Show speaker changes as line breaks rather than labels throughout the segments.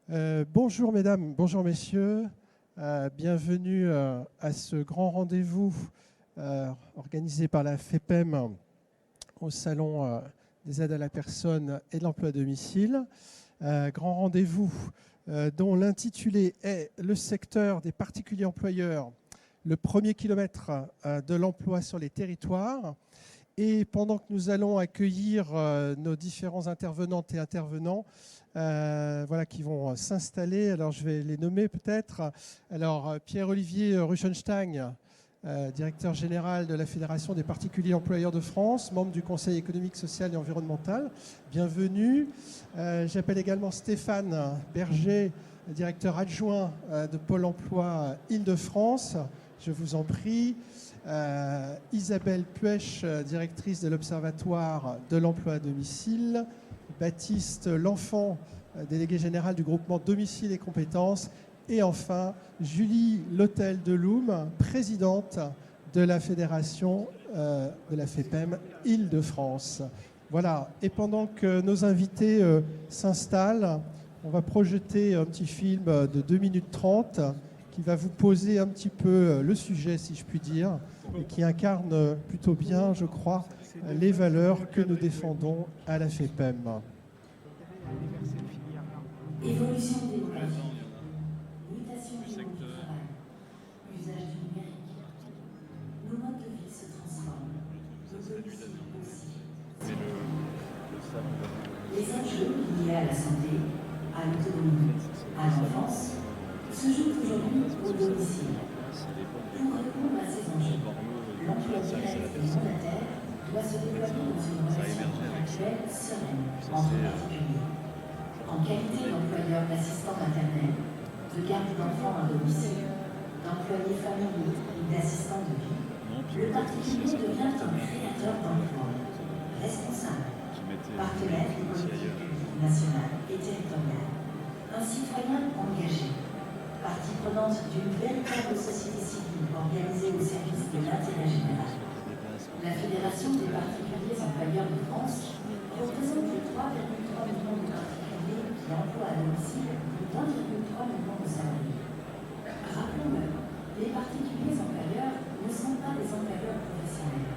Bonjour mesdames, bonjour messieurs, bienvenue à ce grand rendez-vous organisé par la FEPEM au Salon des aides à la personne et de l'emploi à domicile. Grand rendez-vous dont l'intitulé est « Le secteur des particuliers employeurs, le premier kilomètre de l'emploi sur les territoires ». Et pendant que nous allons accueillir nos différents intervenantes et intervenants, qui vont s'installer. Alors, je vais les nommer peut-être. Alors, Pierre-Olivier Ruchenstein, directeur général de la Fédération des particuliers employeurs de France, membre du Conseil économique, social et environnemental. Bienvenue. J'appelle également Stéphane Berger, directeur adjoint de Pôle emploi Île-de-France. Je vous en prie. Isabelle Puech, directrice de l'Observatoire de l'emploi à domicile. Baptiste L'Enfant, délégué général du groupement Domicile et Compétences. Et enfin, Julie Lotel-Deloum, présidente de la fédération de la FEPEM Île-de-France. Voilà. Et pendant que nos invités s'installent, on va projeter un petit film de 2 minutes 30 qui va vous poser un petit peu le sujet, si je puis dire, et qui incarne plutôt bien, je crois, les valeurs que nous défendons à la FEPEM.
Évolution démographique, mutation du monde du travail, usage du numérique. Nos modes de vie se transforment, nos domiciles aussi. Les enjeux liés à la santé, à l'autonomie, à l'enfance, se jouent aujourd'hui au domicile. Pour répondre à ces enjeux, l'emploi direct et mandataire doit se déployer dans une relation contractuelle sereine entre particuliers. En qualité d'employeur d'assistant maternel, de garde d'enfants à domicile, d'employé familier ou d'assistant de vie, le particulier devient un créateur d'emploi, responsable, partenaire des politiques publiques nationales et territoriales, un citoyen engagé, partie prenante d'une véritable société civile organisée au service de l'intérêt général. La Fédération des particuliers employeurs de France représente les 3,3 millions de particuliers qui emploient à domicile plus d'1,3 million de salariés. Rappelons-le, les particuliers employeurs ne sont pas des employeurs professionnels.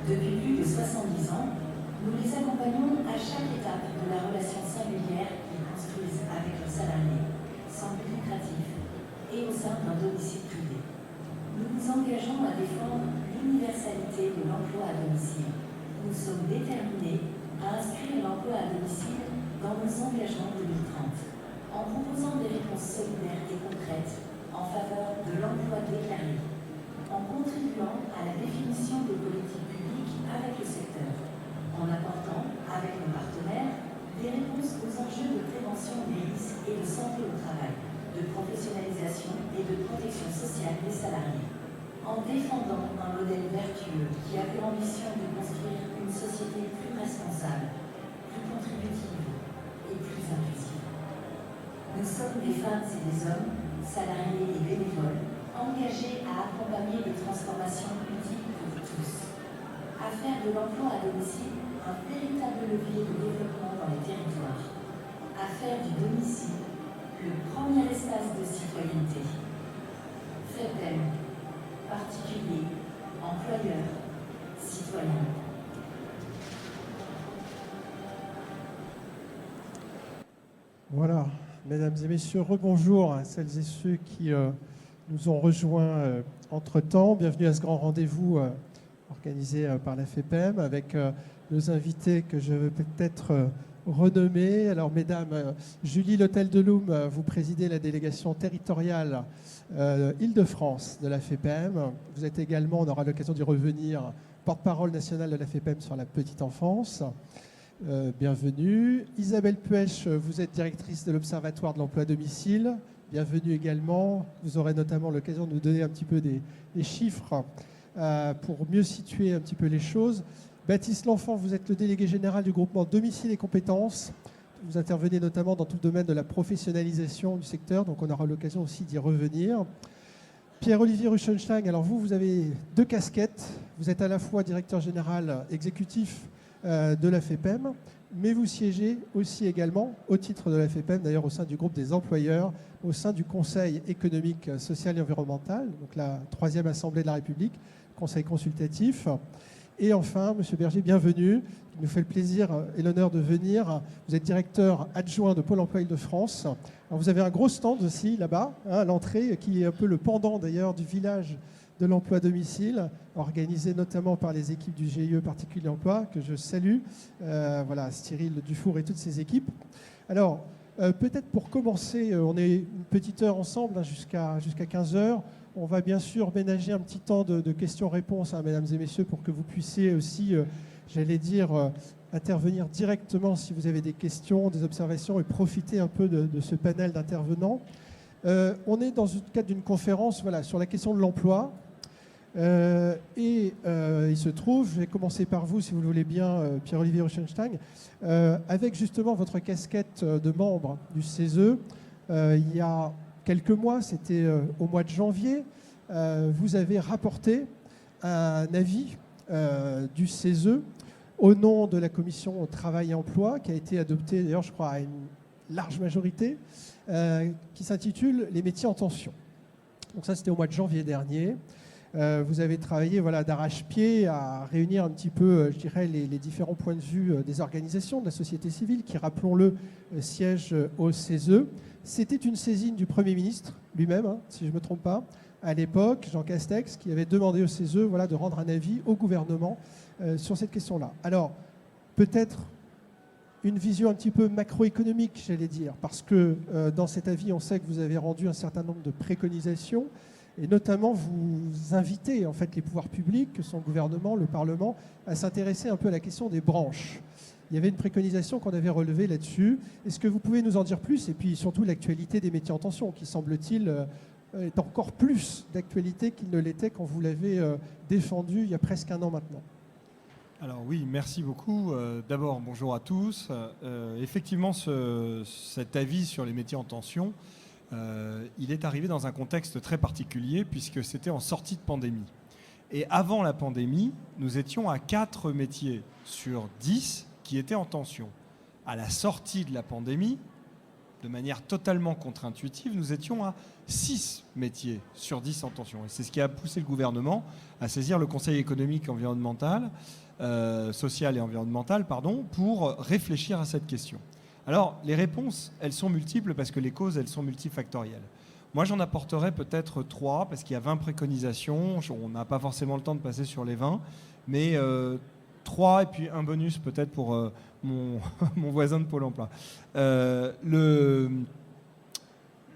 Depuis plus de 70 ans, nous les accompagnons à chaque étape de la relation singulière qu'ils construisent avec leurs salariés, sans but lucratif, et au sein d'un domicile privé. Nous nous engageons à défendre l'universalité de l'emploi à domicile. Nous sommes déterminés à inscrire l'emploi à domicile dans nos engagements 2030, en proposant des réponses solidaires et concrètes en faveur de l'emploi déclaré, en contribuant à la définition des politiques publiques avec le secteur, en apportant, avec nos partenaires, des réponses aux enjeux de prévention des risques et de santé au travail, de professionnalisation et de protection sociale des salariés, en défendant un modèle vertueux qui a pour ambition de construire une société plus responsable, plus contributive et plus inclusive. Nous sommes des femmes et des hommes, salariés et bénévoles, engagés à accompagner les transformations utiles pour tous, à faire de l'emploi à domicile un véritable levier de développement dans les territoires, à faire du domicile le premier espace de citoyenneté. FEPEM, particulier, employeur, citoyen.
Voilà, mesdames et messieurs, rebonjour à celles et ceux qui nous ont rejoints entre-temps. Bienvenue à ce grand rendez-vous organisé par la FEPEM avec nos invités que je vais peut-être renommer. Alors, mesdames, Julie Lotel-Deloum, vous présidez la délégation territoriale Île-de-France de la FEPEM. Vous êtes également, on aura l'occasion d'y revenir, porte-parole nationale de la FEPEM sur la petite enfance. Bienvenue. Isabelle Puech, vous êtes directrice de l'Observatoire de l'emploi à domicile. Bienvenue également. Vous aurez notamment l'occasion de nous donner un petit peu des chiffres pour mieux situer un petit peu les choses. Baptiste L'Enfant, vous êtes le délégué général du groupement Domicile et Compétences. Vous intervenez notamment dans tout le domaine de la professionnalisation du secteur, donc on aura l'occasion aussi d'y revenir. Pierre-Olivier Ruchenstein, alors vous avez 2 casquettes. Vous êtes à la fois directeur général exécutif de la FEPEM, mais vous siégez aussi également, au titre de la FEPEM, d'ailleurs au sein du groupe des employeurs, au sein du Conseil économique, social et environnemental, donc la 3e Assemblée de la République, Conseil consultatif. Et enfin, Monsieur Berger, bienvenue. Il nous fait le plaisir et l'honneur de venir. Vous êtes directeur adjoint de Pôle emploi Île-de-France. Alors, vous avez un gros stand aussi là-bas, à l'entrée, qui est un peu le pendant d'ailleurs du village de l'emploi à domicile, organisé notamment par les équipes du GIE Particulier Emploi, que je salue. Voilà, Cyril Dufour et toutes ses équipes. Alors, peut-être pour commencer, on est une petite heure ensemble, jusqu'à 15 heures. On va bien sûr ménager un petit temps de questions-réponses, mesdames et messieurs, pour que vous puissiez aussi, j'allais dire, intervenir directement si vous avez des questions, des observations et profiter un peu de ce panel d'intervenants. On est dans le cadre d'une conférence sur la question de l'emploi. Il se trouve, je vais commencer par vous, si vous le voulez bien, Pierre-Olivier Ruchenstein, avec justement votre casquette de membre du CESE. Il y a quelques mois, c'était au mois de janvier, vous avez rapporté un avis du CESE au nom de la commission Travail et Emploi, qui a été adopté d'ailleurs, je crois, à une large majorité, qui s'intitule « Les métiers en tension ». Donc ça, c'était au mois de janvier dernier. Vous avez travaillé d'arrache-pied à réunir un petit peu, je dirais, les différents points de vue des organisations de la société civile qui, rappelons-le, siègent au CESE. C'était une saisine du Premier ministre lui-même, si je ne me trompe pas, à l'époque, Jean Castex, qui avait demandé au CESE de rendre un avis au gouvernement sur cette question-là. Alors, peut-être une vision un petit peu macroéconomique, j'allais dire, parce que dans cet avis, on sait que vous avez rendu un certain nombre de préconisations, et notamment vous invitez en fait les pouvoirs publics, que sont le gouvernement, le Parlement, à s'intéresser un peu à la question des branches. Il y avait une préconisation qu'on avait relevée là-dessus. Est-ce que vous pouvez nous en dire plus? Et puis surtout l'actualité des métiers en tension, qui semble-t-il est encore plus d'actualité qu'il ne l'était quand vous l'avez défendu il y a presque un an maintenant.
Alors oui, merci beaucoup. D'abord, bonjour à tous. Effectivement, cet avis sur les métiers en tension, il est arrivé dans un contexte très particulier puisque c'était en sortie de pandémie. Et avant la pandémie, nous étions à 4 métiers sur 10 qui étaient en tension. À la sortie de la pandémie, de manière totalement contre-intuitive, nous étions à 6 métiers sur 10 en tension. Et c'est ce qui a poussé le gouvernement à saisir le Conseil économique environnemental, social et environnemental, pour réfléchir à cette question. Alors, les réponses, elles sont multiples parce que les causes, elles sont multifactorielles. Moi, j'en apporterai peut-être 3 parce qu'il y a 20 préconisations. On n'a pas forcément le temps de passer sur les 20, mais 3 et puis un bonus peut-être pour mon voisin de Pôle emploi.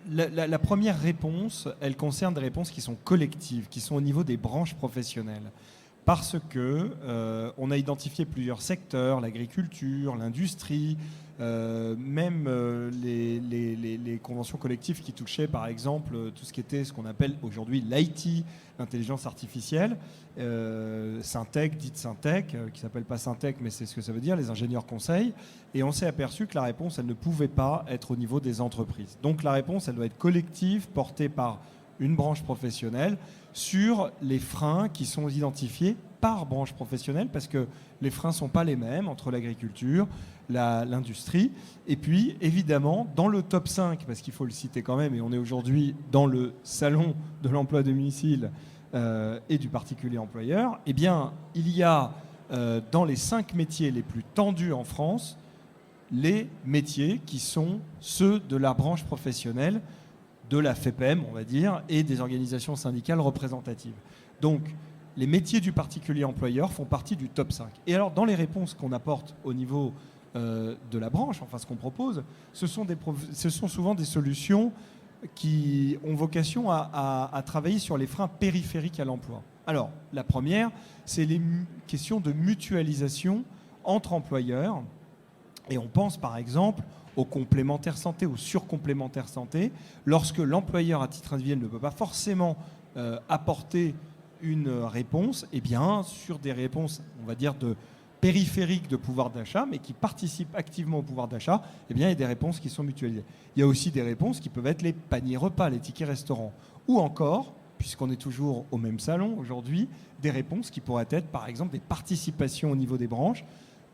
La première réponse, elle concerne des réponses qui sont collectives, qui sont au niveau des branches professionnelles. Parce qu'on a identifié plusieurs secteurs, l'agriculture, l'industrie, même les conventions collectives qui touchaient par exemple tout ce qui était ce qu'on appelle aujourd'hui l'IT, l'intelligence artificielle, Syntec, dite Syntec, qui ne s'appelle pas Syntec mais c'est ce que ça veut dire, les ingénieurs conseils. Et on s'est aperçu que la réponse, elle ne pouvait pas être au niveau des entreprises. Donc la réponse, elle doit être collective, portée par une branche professionnelle, sur les freins qui sont identifiés par branche professionnelle, parce que les freins ne sont pas les mêmes entre l'agriculture, l'industrie. Et puis, évidemment, dans le top 5, parce qu'il faut le citer quand même, et on est aujourd'hui dans le salon de l'emploi à domicile et du particulier employeur, eh bien, il y a dans les 5 métiers les plus tendus en France, les métiers qui sont ceux de la branche professionnelle, de la FEPEM, on va dire, et des organisations syndicales représentatives. Donc, les métiers du particulier employeur font partie du top 5. Et alors, dans les réponses qu'on apporte au niveau de la branche, enfin ce qu'on propose, ce sont souvent des solutions qui ont vocation à travailler sur les freins périphériques à l'emploi. Alors, la première, c'est les questions de mutualisation entre employeurs. Et on pense par exemple aux complémentaires santé, aux surcomplémentaires santé, lorsque l'employeur à titre individuel ne peut pas forcément apporter une réponse, eh bien, sur des réponses, on va dire, périphériques de pouvoir d'achat, mais qui participent activement au pouvoir d'achat, eh bien, il y a des réponses qui sont mutualisées. Il y a aussi des réponses qui peuvent être les paniers repas, les tickets restaurants, ou encore, puisqu'on est toujours au même salon aujourd'hui, des réponses qui pourraient être, par exemple, des participations au niveau des branches,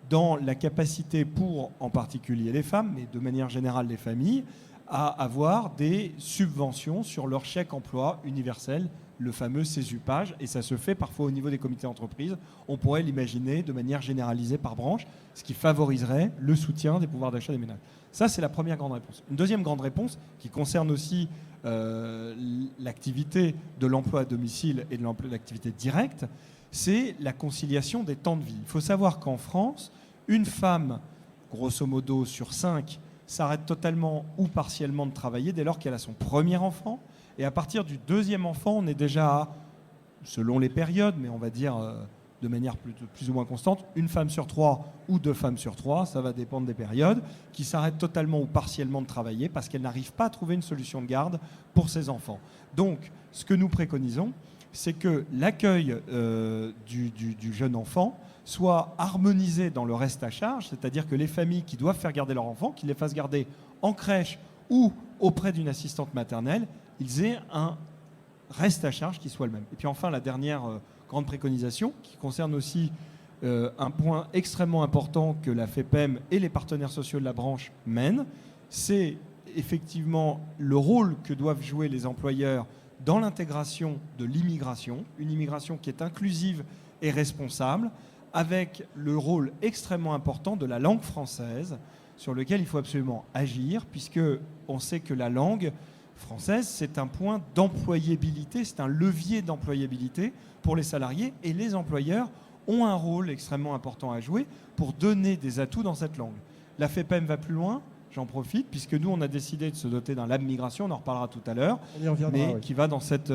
dans la capacité pour, en particulier les femmes, mais de manière générale les familles, à avoir des subventions sur leur chèque emploi universel, le fameux CESUPAGE, et ça se fait parfois au niveau des comités d'entreprise. On pourrait l'imaginer de manière généralisée par branche, ce qui favoriserait le soutien des pouvoirs d'achat des ménages. Ça, c'est la première grande réponse. Une deuxième grande réponse, qui concerne aussi l'activité de l'emploi à domicile et de l'activité directe, c'est la conciliation des temps de vie. Il faut savoir qu'en France, une femme, grosso modo sur 5, s'arrête totalement ou partiellement de travailler dès lors qu'elle a son premier enfant. Et à partir du deuxième enfant, on est déjà à, selon les périodes, mais on va dire de manière plus ou moins constante, une femme sur 3 ou 2 femmes sur 3, ça va dépendre des périodes, qui s'arrêtent totalement ou partiellement de travailler parce qu'elles n'arrivent pas à trouver une solution de garde pour ses enfants. Donc, ce que nous préconisons, c'est que l'accueil du jeune enfant soit harmonisé dans le reste à charge, c'est-à-dire que les familles qui doivent faire garder leur enfant, qu'ils les fassent garder en crèche ou auprès d'une assistante maternelle, ils aient un reste à charge qui soit le même. Et puis enfin, la dernière grande préconisation, qui concerne aussi un point extrêmement important que la FEPEM et les partenaires sociaux de la branche mènent, c'est effectivement le rôle que doivent jouer les employeurs dans l'intégration de l'immigration, une immigration qui est inclusive et responsable, avec le rôle extrêmement important de la langue française, sur lequel il faut absolument agir, puisque on sait que la langue française, c'est un point d'employabilité, c'est un levier d'employabilité pour les salariés, et les employeurs ont un rôle extrêmement important à jouer pour donner des atouts dans cette langue. La FEPEM va plus loin, j'en profite, puisque nous, on a décidé de se doter d'un lab migration, on en reparlera tout à l'heure, mais oui, qui va dans cette...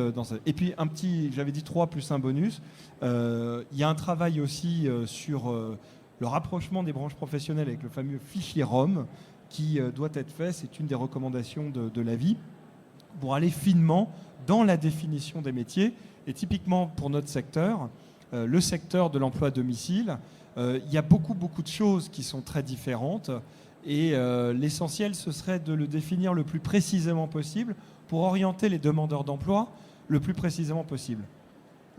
Et puis, un petit, j'avais dit 3 plus un bonus, il y a un travail aussi sur le rapprochement des branches professionnelles avec le fameux fichier ROM, qui doit être fait, c'est une des recommandations de l'avis, pour aller finement dans la définition des métiers. Et typiquement pour notre secteur, le secteur de l'emploi à domicile, il y a beaucoup de choses qui sont très différentes. Et l'essentiel, ce serait de le définir le plus précisément possible pour orienter les demandeurs d'emploi le plus précisément possible.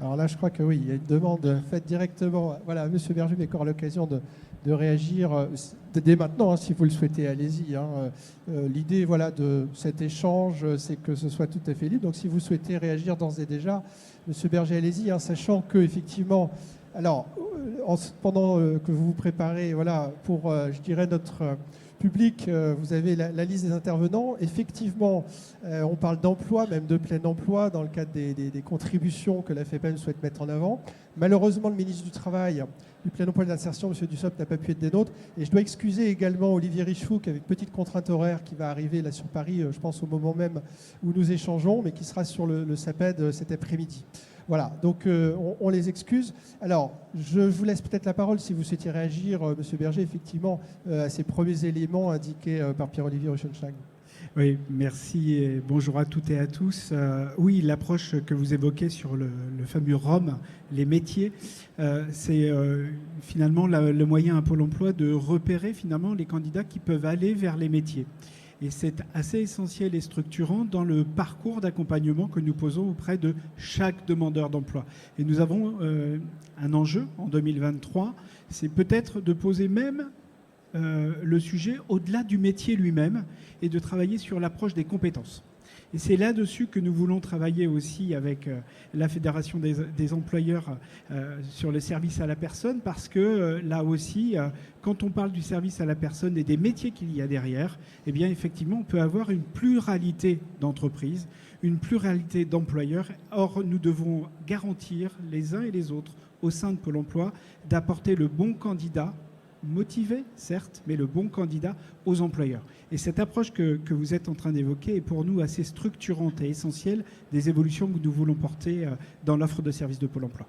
Alors là, je crois que oui, il y a une demande faite directement. Voilà, M. Berger a encore l'occasion de réagir dès maintenant, hein, si vous le souhaitez, allez-y. Hein. L'idée voilà, de cet échange, c'est que ce soit tout à fait libre. Donc si vous souhaitez réagir d'ores et déjà, M. Berger, allez-y, hein, sachant que effectivement, alors, pendant que vous vous préparez voilà, pour, je dirais, notre public, vous avez la liste des intervenants. Effectivement, on parle d'emploi, même de plein emploi, dans le cadre des contributions que la FEPEM souhaite mettre en avant. Malheureusement, le ministre du Travail, du plein emploi et de l'insertion, M. Dussopt, n'a pas pu être des nôtres. Et je dois excuser également Olivier Richoux, qui avec petite contrainte horaire, qui va arriver là sur Paris, je pense au moment même où nous échangeons, mais qui sera sur le SAPED cet après-midi. Voilà, donc on les excuse. Alors, je vous laisse peut-être la parole si vous souhaitiez réagir, Monsieur Berger, effectivement, à ces premiers éléments indiqués par Pierre-Olivier Rauschenstein.
Oui, merci et bonjour à toutes et à tous. Oui, l'approche que vous évoquez sur le fameux ROM, les métiers, c'est finalement le moyen à Pôle emploi de repérer finalement les candidats qui peuvent aller vers les métiers. Et c'est assez essentiel et structurant dans le parcours d'accompagnement que nous posons auprès de chaque demandeur d'emploi. Et nous avons un enjeu en 2023, c'est peut-être de poser même le sujet au-delà du métier lui-même et de travailler sur l'approche des compétences. Et c'est là-dessus que nous voulons travailler aussi avec la Fédération des employeurs sur le service à la personne, parce que là aussi, quand on parle du service à la personne et des métiers qu'il y a derrière, eh bien effectivement, on peut avoir une pluralité d'entreprises, une pluralité d'employeurs. Or, nous devons garantir les uns et les autres au sein de Pôle emploi d'apporter le bon candidat, motivé, certes, mais le bon candidat aux employeurs. Et cette approche que vous êtes en train d'évoquer est pour nous assez structurante et essentielle des évolutions que nous voulons porter dans l'offre de services de Pôle emploi.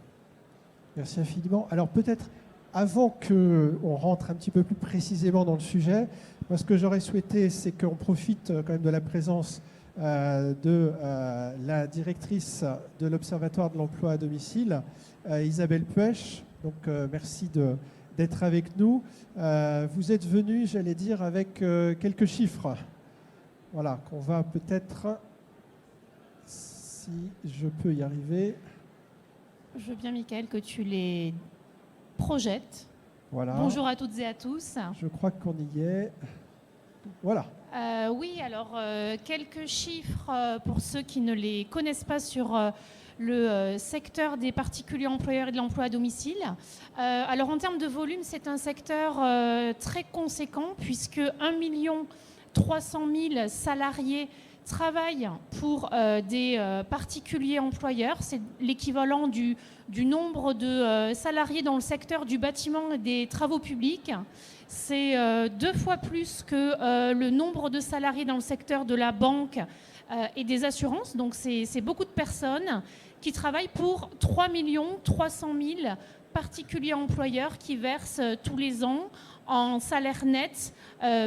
Merci infiniment. Alors peut-être, avant qu'on rentre un petit peu plus précisément dans le sujet, moi ce que j'aurais souhaité, c'est qu'on profite quand même de la présence de la directrice de l'Observatoire de l'emploi à domicile, Isabelle Puech. Donc merci d'être avec nous. Vous êtes venu, j'allais dire, avec quelques chiffres. Voilà, qu'on va peut-être, si je peux y arriver.
Je veux bien, Michael, que tu les projettes
Voilà.
Bonjour à toutes et à tous.
Je crois qu'on y est. Voilà.
Oui, alors quelques chiffres pour ceux qui ne les connaissent pas sur le secteur des particuliers employeurs et de l'emploi à domicile. Alors en termes de volume, c'est un secteur très conséquent puisque 1 300 000 salariés travaillent pour des particuliers employeurs. C'est l'équivalent du nombre de salariés dans le secteur du bâtiment et des travaux publics. C'est 2 fois plus que le nombre de salariés dans le secteur de la banque et des assurances. Donc c'est beaucoup de personnes qui travaillent pour 3 300 000 particuliers employeurs qui versent tous les ans en salaire net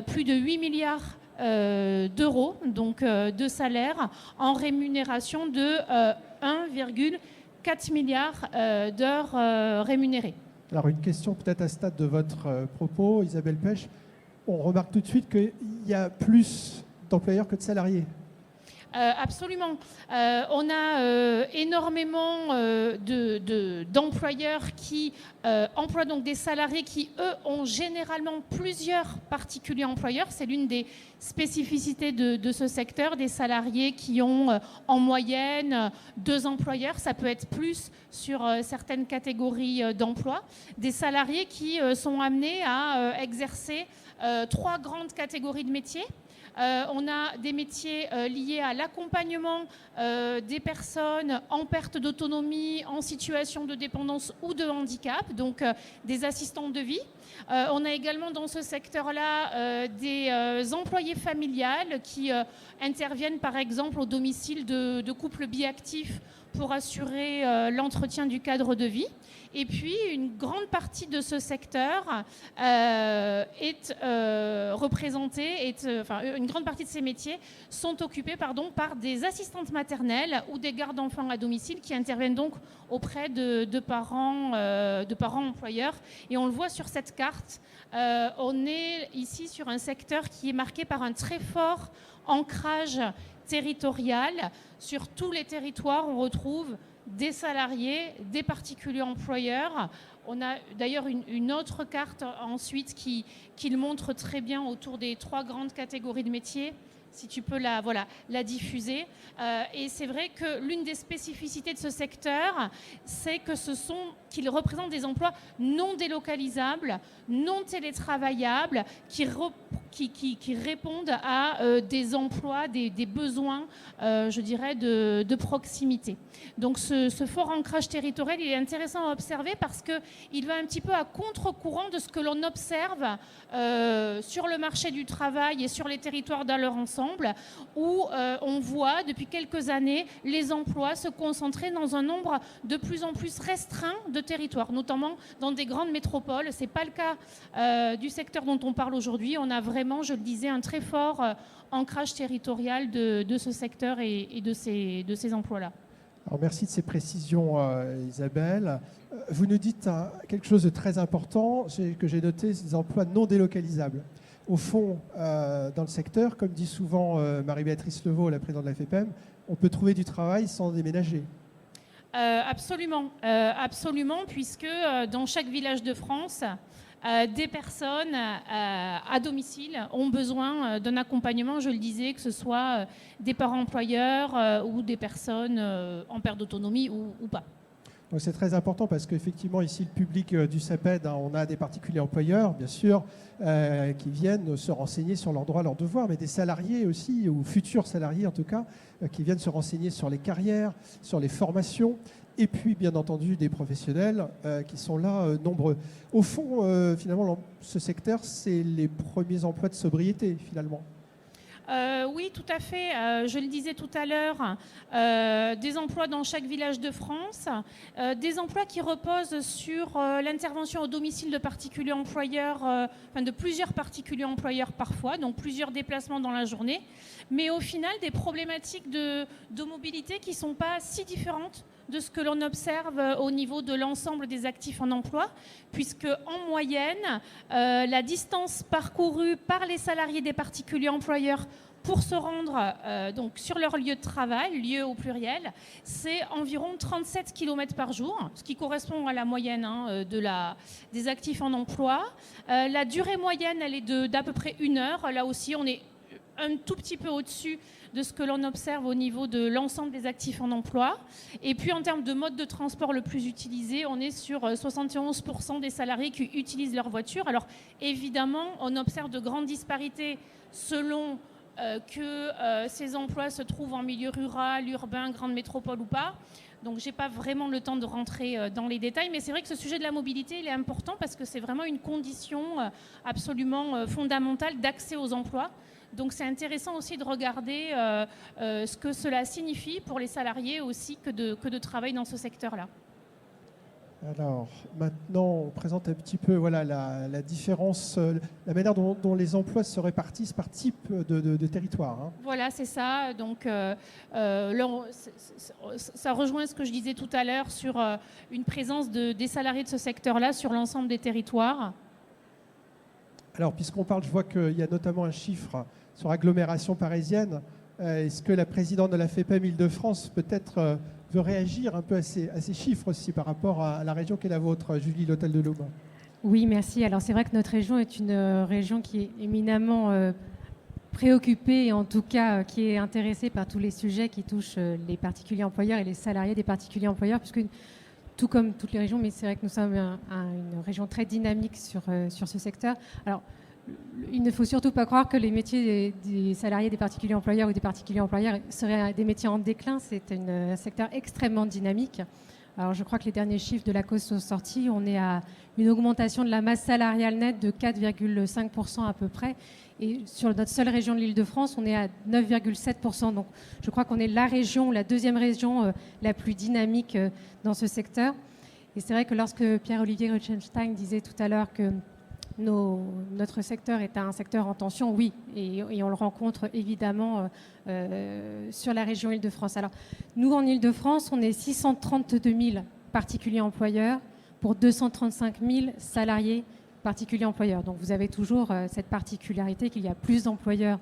plus de 8 milliards d'euros, donc de salaire, en rémunération de 1,4 milliard d'heures rémunérées.
Alors une question peut-être à ce stade de votre propos, Isabelle Pêche. On remarque tout de suite qu'il y a plus d'employeurs que de salariés.
Absolument. On a énormément d'employeurs qui emploient donc des salariés qui, eux, ont généralement plusieurs particuliers employeurs. C'est l'une des spécificités de ce secteur, des salariés qui ont en moyenne 2 employeurs. Ça peut être plus sur certaines catégories d'emploi. Des salariés qui sont amenés à exercer 3 grandes catégories de métiers. On a des métiers liés à l'accompagnement des personnes en perte d'autonomie, en situation de dépendance ou de handicap, donc des assistantes de vie. On a également dans ce secteur-là des employés familiales qui interviennent par exemple au domicile de couples biactifs pour assurer l'entretien du cadre de vie. Et puis, une grande partie de ce secteur est représentée, une grande partie de ces métiers sont occupés par des assistantes maternelles ou des gardes d'enfants à domicile qui interviennent donc auprès de parents employeurs. Et on le voit sur cette carte, on est ici sur un secteur qui est marqué par un très fort ancrage territorial. Sur tous les territoires, on retrouve des salariés, des particuliers employeurs. On a d'ailleurs une autre carte ensuite qui le montre très bien autour des 3 grandes catégories de métiers. Si tu peux la diffuser. Et c'est vrai que l'une des spécificités de ce secteur, c'est qu'il représente des emplois non délocalisables, non télétravaillables, qui répondent à des emplois, des besoins, je dirais, de proximité. Donc ce fort ancrage territorial, il est intéressant à observer parce qu'il va un petit peu à contre-courant de ce que l'on observe sur le marché du travail et sur les territoires dans leur ensemble, où on voit depuis quelques années les emplois se concentrer dans un nombre de plus en plus restreint de territoires, notamment dans des grandes métropoles. Ce n'est pas le cas du secteur dont on parle aujourd'hui. On a vraiment, je le disais, un très fort ancrage territorial de ce secteur et de ces emplois-là.
Alors merci de ces précisions, Isabelle. Vous nous dites quelque chose de très important que j'ai noté, ces emplois non délocalisables. Au fond, dans le secteur, comme dit souvent Marie-Béatrice Levaux, la présidente de la FEPEM, on peut trouver du travail sans déménager.
Absolument, puisque dans chaque village de France, des personnes à domicile ont besoin d'un accompagnement, je le disais, que ce soit des parents employeurs ou des personnes en perte d'autonomie ou pas.
Donc c'est très important parce qu'effectivement ici le public du SAPED, on a des particuliers employeurs bien sûr qui viennent se renseigner sur leurs droits, leurs devoirs, mais des salariés aussi, ou futurs salariés en tout cas, qui viennent se renseigner sur les carrières, sur les formations, et puis bien entendu des professionnels qui sont là nombreux. Au fond, finalement, ce secteur, c'est les premiers emplois de sobriété finalement.
Oui, tout à fait. Je le disais tout à l'heure, des emplois dans chaque village de France, des emplois qui reposent sur l'intervention au domicile de particuliers employeurs, de plusieurs particuliers employeurs parfois, donc plusieurs déplacements dans la journée, mais au final des problématiques de mobilité qui ne sont pas si différentes de ce que l'on observe au niveau de l'ensemble des actifs en emploi, puisque en moyenne, la distance parcourue par les salariés des particuliers employeurs pour se rendre donc sur leur lieu de travail, lieu au pluriel, c'est environ 37 km par jour, ce qui correspond à la moyenne des actifs en emploi. La durée moyenne, elle est d'à peu près 1 heure. Là aussi, on est un tout petit peu au-dessus de ce que l'on observe au niveau de l'ensemble des actifs en emploi. Et puis en termes de mode de transport le plus utilisé, on est sur 71% des salariés qui utilisent leur voiture. Alors évidemment, on observe de grandes disparités selon que ces emplois se trouvent en milieu rural, urbain, grande métropole ou pas. Donc je n'ai pas vraiment le temps de rentrer dans les détails, mais c'est vrai que ce sujet de la mobilité, il est important parce que c'est vraiment une condition absolument fondamentale d'accès aux emplois. Donc c'est intéressant aussi de regarder ce que cela signifie pour les salariés aussi que de travailler dans ce secteur-là.
Alors maintenant, on présente un petit peu la différence, la manière dont les emplois se répartissent par type de territoire. Hein.
Voilà, c'est ça. Donc là, ça rejoint ce que je disais tout à l'heure sur une présence des salariés de ce secteur-là sur l'ensemble des territoires.
Alors, puisqu'on parle, je vois qu'il y a notamment un chiffre sur l'agglomération parisienne. Est-ce que la présidente de la FEPEM Île-de-France peut-être veut réagir un peu à ces chiffres aussi par rapport à la région qui est la vôtre, Julie L'Hôtel de l'Aube?
Oui, merci. Alors c'est vrai que notre région est une région qui est éminemment préoccupée et en tout cas qui est intéressée par tous les sujets qui touchent les particuliers employeurs et les salariés des particuliers employeurs, puisque tout comme toutes les régions, mais c'est vrai que nous sommes une région très dynamique sur ce secteur. Alors, il ne faut surtout pas croire que les métiers des salariés des particuliers employeurs ou des particuliers employeurs seraient des métiers en déclin. C'est un secteur extrêmement dynamique. Alors, je crois que les derniers chiffres de la cause sont sortis. On est à une augmentation de la masse salariale nette de 4,5% à peu près. Et sur notre seule région de l'Île-de-France, on est à 9,7%. Donc, je crois qu'on est la deuxième région la plus dynamique dans ce secteur. Et c'est vrai que lorsque Pierre-Olivier Rutschenstein disait tout à l'heure que notre secteur est un secteur en tension, oui, et on le rencontre évidemment sur la région Île-de-France. Alors, nous, en Île-de-France, on est 632 000 particuliers employeurs pour 235 000 salariés particuliers employeurs. Donc, vous avez toujours cette particularité qu'il y a plus d'employeurs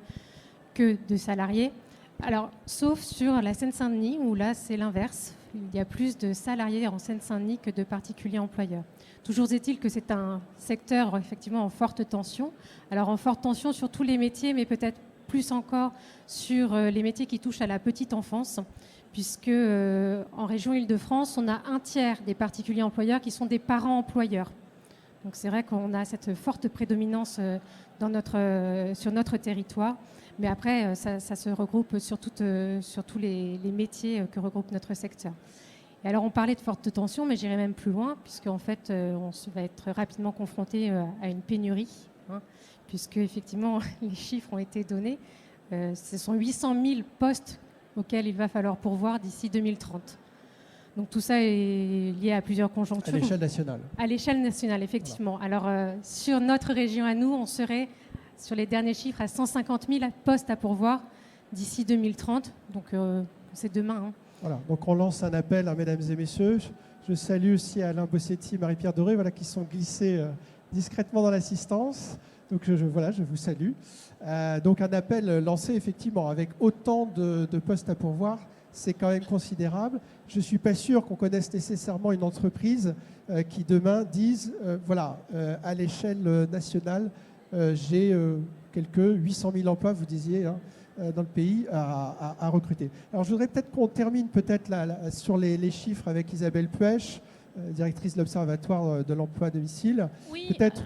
que de salariés. Alors, sauf sur la Seine-Saint-Denis, où là, c'est l'inverse. Il y a plus de salariés en Seine-Saint-Denis que de particuliers employeurs. Toujours est-il que c'est un secteur effectivement en forte tension. Alors en forte tension sur tous les métiers, mais peut-être plus encore sur les métiers qui touchent à la petite enfance, puisque en région Île-de-France, on a un tiers des particuliers employeurs qui sont des parents employeurs. Donc c'est vrai qu'on a cette forte prédominance sur notre territoire. Mais après, ça se regroupe sur tous les métiers que regroupe notre secteur. Et alors, on parlait de forte tension, mais j'irai même plus loin, puisqu'en fait, on va être rapidement confronté à une pénurie, puisque effectivement, les chiffres ont été donnés. Ce sont 800 000 postes auxquels il va falloir pourvoir d'ici 2030. Donc tout ça est lié à plusieurs conjonctures.
À l'échelle nationale. À
l'échelle nationale, effectivement. Voilà. Alors, sur notre région à nous, on serait, sur les derniers chiffres, à 150 000 postes à pourvoir d'ici 2030. Donc, c'est demain.
Voilà, donc on lance un appel, mesdames et messieurs. Je salue aussi Alain Bossetti et Marie-Pierre Doré, qui sont glissés discrètement dans l'assistance. Donc je vous salue. Donc un appel lancé effectivement avec autant de postes à pourvoir, c'est quand même considérable. Je ne suis pas sûr qu'on connaisse nécessairement une entreprise qui demain dise, à l'échelle nationale, j'ai quelques 800 000 emplois, vous disiez, dans le pays à recruter. Alors je voudrais peut-être qu'on termine sur les chiffres avec Isabelle Puech, directrice de l'Observatoire de l'emploi à domicile.
Oui,
peut-être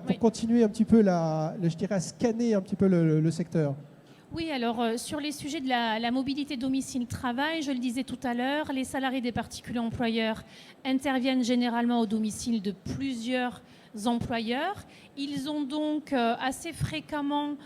pour continuer un petit peu je dirais à scanner un petit peu le secteur.
Oui, alors sur les sujets de la mobilité domicile-travail, je le disais tout à l'heure, les salariés des particuliers employeurs interviennent généralement au domicile de plusieurs employeurs. Ils ont donc assez fréquemment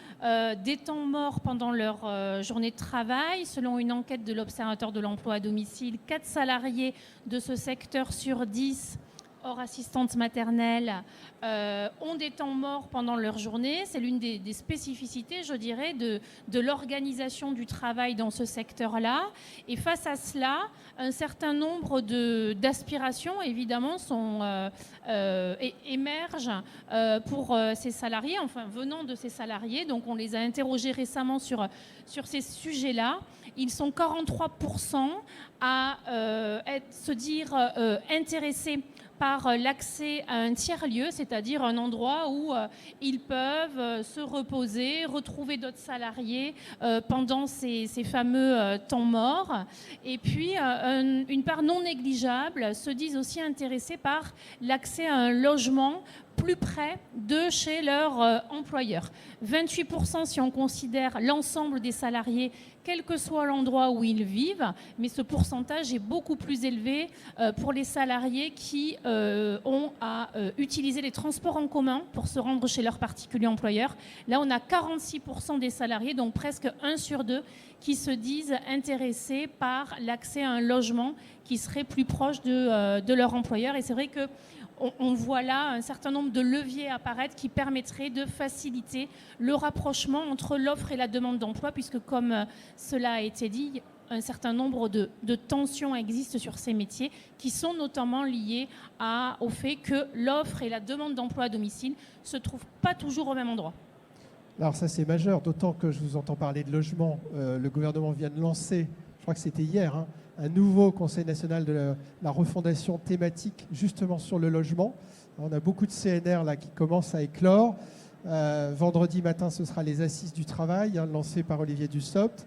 des temps morts pendant leur journée de travail. Selon une enquête de l'Observatoire de l'emploi à domicile, 4 salariés de ce secteur sur 10 hors assistante maternelle, ont des temps morts pendant leur journée. C'est l'une des spécificités, je dirais, de l'organisation du travail dans ce secteur-là. Et face à cela, un certain nombre d'aspirations, évidemment, émergent pour ces salariés, enfin venant de ces salariés. Donc on les a interrogés récemment sur ces sujets-là. Ils sont 43% à se dire intéressés par l'accès à un tiers-lieu, c'est-à-dire un endroit où ils peuvent se reposer, retrouver d'autres salariés pendant ces fameux temps morts. Et puis, une part non négligeable se disent aussi intéressés par l'accès à un logement plus près de chez leur employeur. 28% si on considère l'ensemble des salariés, quel que soit l'endroit où ils vivent, mais ce pourcentage est beaucoup plus élevé pour les salariés qui ont à utiliser les transports en commun pour se rendre chez leur particulier employeur. Là, on a 46% des salariés, donc presque 1 sur 2, qui se disent intéressés par l'accès à un logement qui serait plus proche de leur employeur. Et c'est vrai que on voit là un certain nombre de leviers apparaître qui permettraient de faciliter le rapprochement entre l'offre et la demande d'emploi, puisque comme cela a été dit, un certain nombre de tensions existent sur ces métiers qui sont notamment liées au fait que l'offre et la demande d'emploi à domicile ne se trouvent pas toujours au même endroit.
Alors ça c'est majeur, d'autant que je vous entends parler de logement. Le gouvernement vient de lancer, je crois que c'était hier, un nouveau Conseil national de la refondation thématique justement sur le logement. On a beaucoup de CNR là qui commencent à éclore. Vendredi matin, ce sera les assises du travail, lancées par Olivier Dussopt.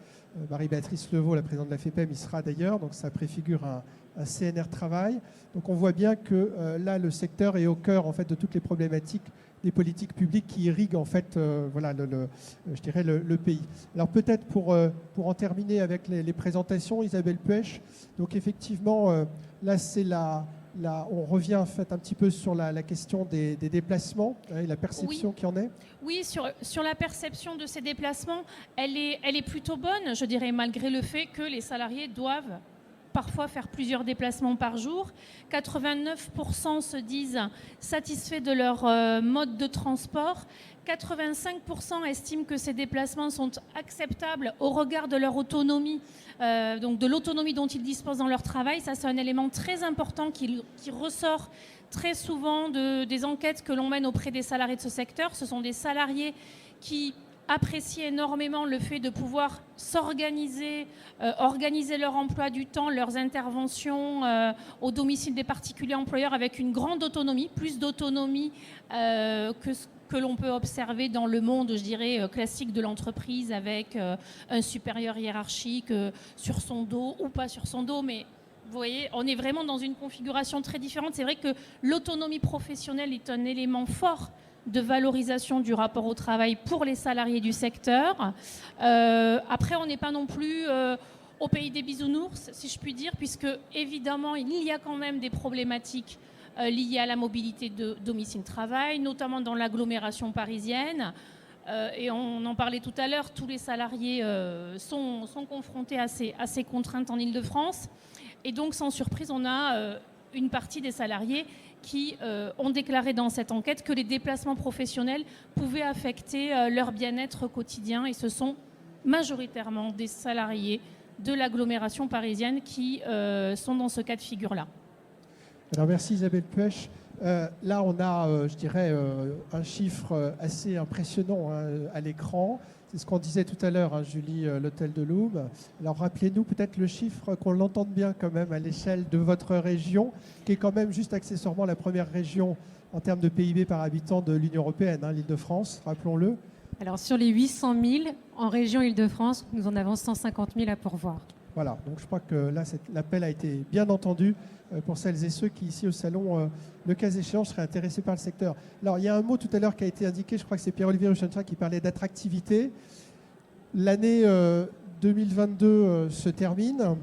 Marie-Béatrice Levaux, la présidente de la FEPEM, y sera d'ailleurs, donc ça préfigure un CNR travail. Donc on voit bien que là, le secteur est au cœur en fait, de toutes les problématiques des politiques publiques qui irriguent en fait, je dirais le pays. Alors peut-être pour en terminer avec les présentations, Isabelle Puech. Donc effectivement, là c'est on revient en fait un petit peu sur la question des déplacements et la perception qu'il y en est.
Oui, sur la perception de ces déplacements, elle est plutôt bonne, je dirais, malgré le fait que les salariés doivent parfois faire plusieurs déplacements par jour. 89% se disent satisfaits de leur mode de transport. 85% estiment que ces déplacements sont acceptables au regard de leur autonomie, donc de l'autonomie dont ils disposent dans leur travail. Ça, c'est un élément très important qui ressort très souvent des enquêtes que l'on mène auprès des salariés de ce secteur. Ce sont des salariés qui apprécient énormément le fait de pouvoir s'organiser, organiser leur emploi du temps, leurs interventions au domicile des particuliers employeurs avec une grande autonomie, plus d'autonomie que ce que l'on peut observer dans le monde, je dirais, classique de l'entreprise avec un supérieur hiérarchique sur son dos ou pas sur son dos, mais vous voyez, on est vraiment dans une configuration très différente. C'est vrai que l'autonomie professionnelle est un élément fort de valorisation du rapport au travail pour les salariés du secteur. Après, on n'est pas non plus au pays des bisounours, si je puis dire, puisque évidemment, il y a quand même des problématiques liées à la mobilité de domicile-travail, notamment dans l'agglomération parisienne. Et on en parlait tout à l'heure, tous les salariés sont confrontés à ces contraintes en Île-de-France. Et donc, sans surprise, on a une partie des salariés qui ont déclaré dans cette enquête que les déplacements professionnels pouvaient affecter leur bien-être quotidien. Et ce sont majoritairement des salariés de l'agglomération parisienne qui sont dans ce cas de figure-là.
Alors merci Isabelle Puech. Là, on a, je dirais, un chiffre assez impressionnant à l'écran. C'est ce qu'on disait tout à l'heure, Julie, l'hôtel de l'Aube. Alors rappelez-nous peut-être le chiffre, qu'on l'entende bien quand même à l'échelle de votre région, qui est quand même juste accessoirement la première région en termes de PIB par habitant de l'Union européenne, l'Île-de-France, rappelons-le.
Alors sur les 800 000, en région Île-de-France, nous en avons 150 000 à pourvoir.
Voilà, donc je crois que là, l'appel a été bien entendu pour celles et ceux qui, ici au salon, le cas échéant, seraient intéressés par le secteur. Alors, il y a un mot tout à l'heure qui a été indiqué, je crois que c'est Pierre-Olivier Ruchenstein qui parlait d'attractivité. L'année 2022 se termine.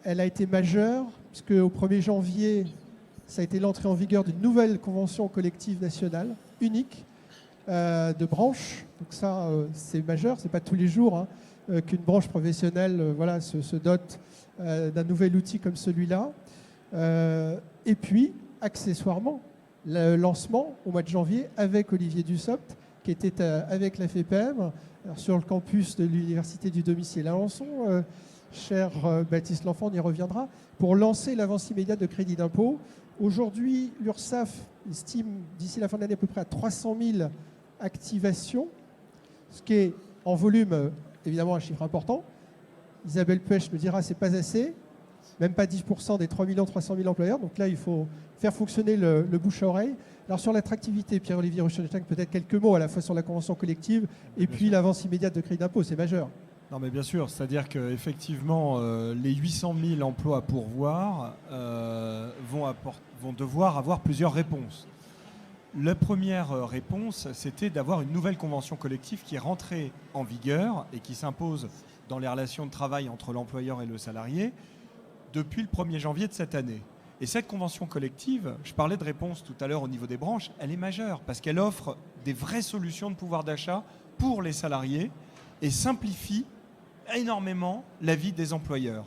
Elle a été majeure, puisque au 1er janvier, ça a été l'entrée en vigueur d'une nouvelle convention collective nationale, unique, de branche. Donc ça, c'est majeur, c'est pas tous les jours qu'une branche professionnelle se dote d'un nouvel outil comme celui-là. Et puis, accessoirement le lancement au mois de janvier avec Olivier Dussopt, qui était avec la FEPEM sur le campus de l'Université du domicile à Alençon. Cher Baptiste L'Enfant, on y reviendra, pour lancer l'avance immédiate de crédit d'impôt. Aujourd'hui, l'URSSAF estime d'ici la fin de l'année à peu près à 300 000 activations, ce qui est en volume évidemment un chiffre important. Isabelle Pech me dira c'est pas assez, même pas 10% des 3 300 000 employeurs. Donc là, il faut faire fonctionner le bouche à oreille. Alors sur l'attractivité, Pierre-Olivier Ruchenstein, peut-être quelques mots à la fois sur la convention collective et puis l'avance immédiate de crédit d'impôt, c'est majeur.
Non mais bien sûr, c'est-à-dire qu'effectivement, les 800 000 emplois à pourvoir vont devoir avoir plusieurs réponses. La première réponse, c'était d'avoir une nouvelle convention collective qui est rentrée en vigueur et qui s'impose dans les relations de travail entre l'employeur et le salarié depuis le 1er janvier de cette année. Et cette convention collective, je parlais de réponse tout à l'heure au niveau des branches, elle est majeure parce qu'elle offre des vraies solutions de pouvoir d'achat pour les salariés et simplifie énormément la vie des employeurs.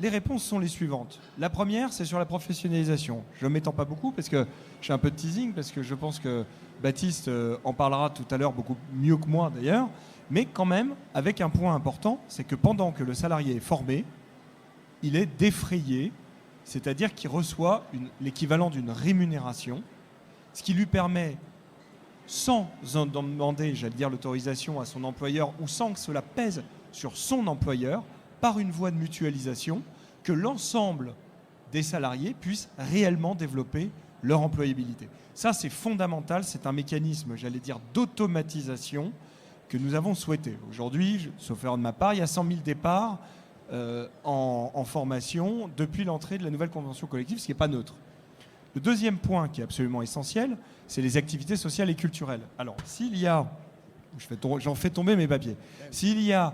Les réponses sont les suivantes. La première, c'est sur la professionnalisation. Je ne m'étends pas beaucoup parce que j'ai un peu de teasing, parce que je pense que Baptiste en parlera tout à l'heure beaucoup mieux que moi d'ailleurs, mais quand même avec un point important, c'est que pendant que le salarié est formé, il est défrayé, c'est-à-dire qu'il reçoit l'équivalent d'une rémunération, ce qui lui permet, sans en demander, j'allais dire, l'autorisation à son employeur ou sans que cela pèse sur son employeur, par une voie de mutualisation, que l'ensemble des salariés puissent réellement développer leur employabilité. Ça, c'est fondamental, c'est un mécanisme, j'allais dire, d'automatisation que nous avons souhaité. Aujourd'hui, sauf erreur de ma part, il y a 100 000 départs en formation depuis l'entrée de la nouvelle convention collective, ce qui n'est pas neutre. Le deuxième point qui est absolument essentiel, c'est les activités sociales et culturelles. Alors, s'il y a, j'en fais tomber mes papiers, s'il y a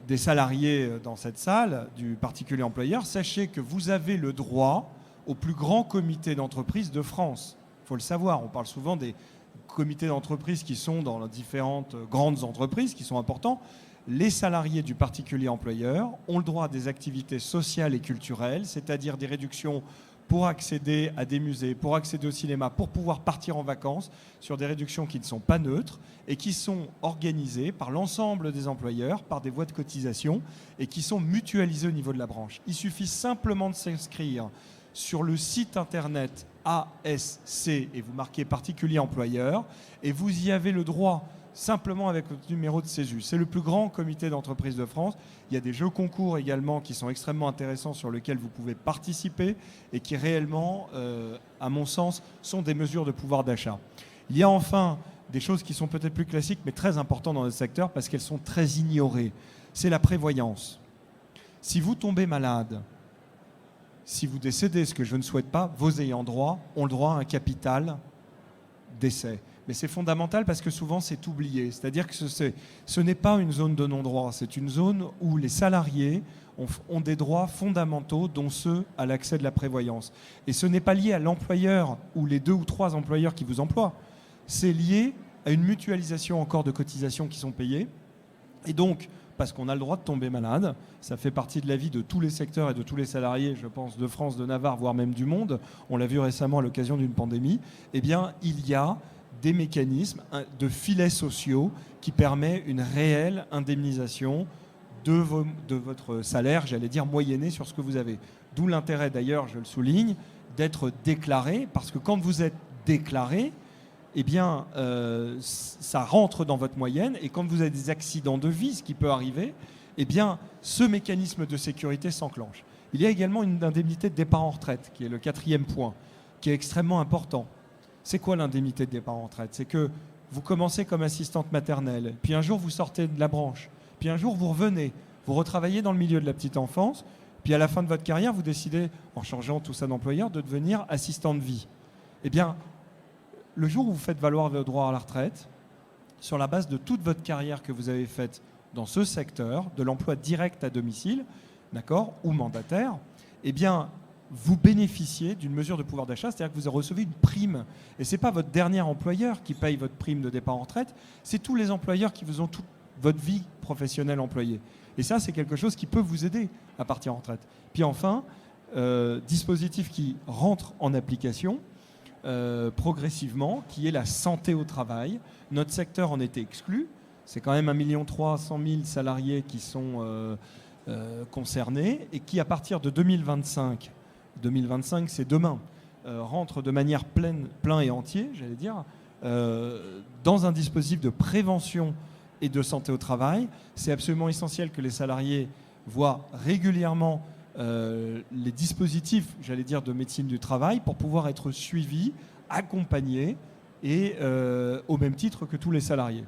des salariés dans cette salle, du particulier employeur, sachez que vous avez le droit au plus grand comité d'entreprise de France. Il faut le savoir, on parle souvent des comités d'entreprise qui sont dans les différentes grandes entreprises, qui sont importants. Les salariés du particulier employeur ont le droit à des activités sociales et culturelles, c'est-à-dire des réductions pour accéder à des musées, pour accéder au cinéma, pour pouvoir partir en vacances, sur des réductions qui ne sont pas neutres et qui sont organisées par l'ensemble des employeurs, par des voies de cotisation et qui sont mutualisées au niveau de la branche. Il suffit simplement de s'inscrire sur le site internet ASC et vous marquez particulier employeur et vous y avez le droit simplement avec votre numéro de CESU. C'est le plus grand comité d'entreprise de France. Il y a des jeux concours également qui sont extrêmement intéressants sur lesquels vous pouvez participer et qui réellement, à mon sens, sont des mesures de pouvoir d'achat. Il y a enfin des choses qui sont peut-être plus classiques mais très importantes dans notre secteur parce qu'elles sont très ignorées. C'est la prévoyance. Si vous tombez malade, si vous décédez, ce que je ne souhaite pas, vos ayants droit ont le droit à un capital décès. Mais c'est fondamental parce que souvent c'est oublié. C'est-à-dire que ce n'est pas une zone de non-droit, c'est une zone où les salariés ont des droits fondamentaux, dont ceux à l'accès de la prévoyance. Et ce n'est pas lié à l'employeur ou les 2 ou 3 employeurs qui vous emploient. C'est lié à une mutualisation encore de cotisations qui sont payées. Et donc, parce qu'on a le droit de tomber malade, ça fait partie de la vie de tous les secteurs et de tous les salariés, je pense, de France, de Navarre, voire même du monde. On l'a vu récemment à l'occasion d'une pandémie. Eh bien, il y a des mécanismes de filets sociaux qui permettent une réelle indemnisation de votre salaire, j'allais dire moyenné sur ce que vous avez. D'où l'intérêt d'ailleurs, je le souligne, d'être déclaré, parce que quand vous êtes déclaré, eh bien, ça rentre dans votre moyenne, et quand vous avez des accidents de vie, ce qui peut arriver, eh bien, ce mécanisme de sécurité s'enclenche. Il y a également une indemnité de départ en retraite, qui est le 4e point, qui est extrêmement important. C'est quoi l'indemnité de départ en retraite? C'est que vous commencez comme assistante maternelle, puis un jour vous sortez de la branche, puis un jour vous revenez, vous retravaillez dans le milieu de la petite enfance, puis à la fin de votre carrière, vous décidez, en changeant tout ça d'employeur, de devenir assistant de vie. Eh bien, le jour où vous faites valoir vos droits à la retraite, sur la base de toute votre carrière que vous avez faite dans ce secteur, de l'emploi direct à domicile, d'accord, ou mandataire, eh bien, vous bénéficiez d'une mesure de pouvoir d'achat, c'est-à-dire que vous recevez une prime. Et ce n'est pas votre dernier employeur qui paye votre prime de départ en retraite, c'est tous les employeurs qui vous ont toute votre vie professionnelle employée. Et ça, c'est quelque chose qui peut vous aider à partir en retraite. Puis enfin, dispositif qui rentre en application progressivement, qui est la santé au travail. Notre secteur en était exclu. C'est quand même 1,3 million de salariés qui sont concernés et qui, à partir de 2025 c'est demain, rentrent de manière plein et entier, j'allais dire, dans un dispositif de prévention et de santé au travail. C'est absolument essentiel que les salariés voient régulièrement les dispositifs, j'allais dire, de médecine du travail pour pouvoir être suivis, accompagnés et au même titre que tous les salariés.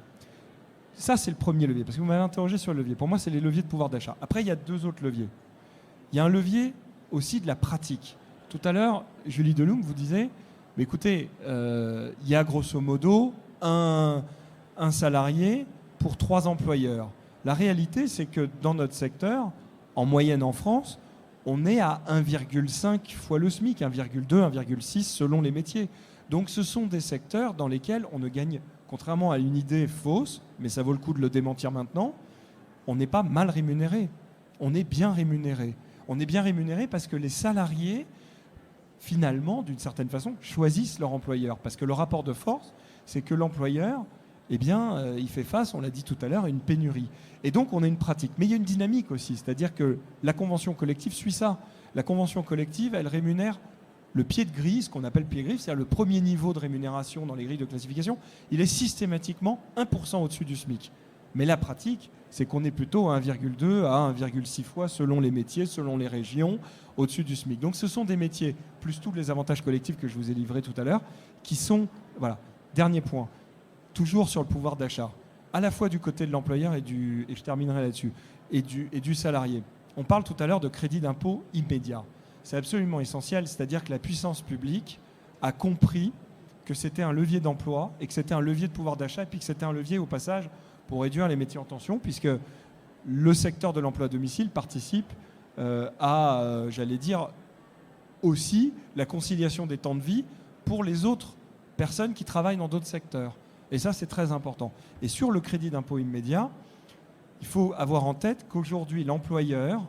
Ça, c'est le premier levier, parce que vous m'avez interrogé sur le levier. Pour moi, c'est les leviers de pouvoir d'achat. Après, il y a 2 autres leviers. Il y a un levier aussi de la pratique. Tout à l'heure, Julie Deloum vous disait, mais écoutez, il y a grosso modo un salarié pour 3 employeurs. La réalité, c'est que dans notre secteur, en moyenne en France, on est à 1,5 fois le SMIC, 1,2, 1,6 selon les métiers. Donc ce sont des secteurs dans lesquels on ne gagne, contrairement à une idée fausse, mais ça vaut le coup de le démentir maintenant, on n'est pas mal rémunéré. On est bien rémunéré. On est bien rémunéré parce que les salariés, finalement, d'une certaine façon, choisissent leur employeur. Parce que le rapport de force, c'est que l'employeur, eh bien, il fait face, on l'a dit tout à l'heure, à une pénurie. Et donc, on a une pratique. Mais il y a une dynamique aussi, c'est-à-dire que la convention collective suit ça. La convention collective, elle rémunère le pied de grille, ce qu'on appelle pied de grille, c'est-à-dire le premier niveau de rémunération dans les grilles de classification, il est systématiquement 1% au-dessus du SMIC. Mais la pratique, c'est qu'on est plutôt à 1,2 à 1,6 fois selon les métiers, selon les régions, au-dessus du SMIC. Donc ce sont des métiers, plus tous les avantages collectifs que je vous ai livrés tout à l'heure, qui sont... Voilà. Dernier point, toujours sur le pouvoir d'achat, à la fois du côté de l'employeur et je terminerai là-dessus, et du salarié. On parle tout à l'heure de crédit d'impôt immédiat. C'est absolument essentiel, c'est-à-dire que la puissance publique a compris que c'était un levier d'emploi et que c'était un levier de pouvoir d'achat et puis que c'était un levier au passage pour réduire les métiers en tension, puisque le secteur de l'emploi à domicile participe à, j'allais dire, aussi la conciliation des temps de vie pour les autres personnes qui travaillent dans d'autres secteurs. Et ça, c'est très important. Et sur le crédit d'impôt immédiat, il faut avoir en tête qu'aujourd'hui, l'employeur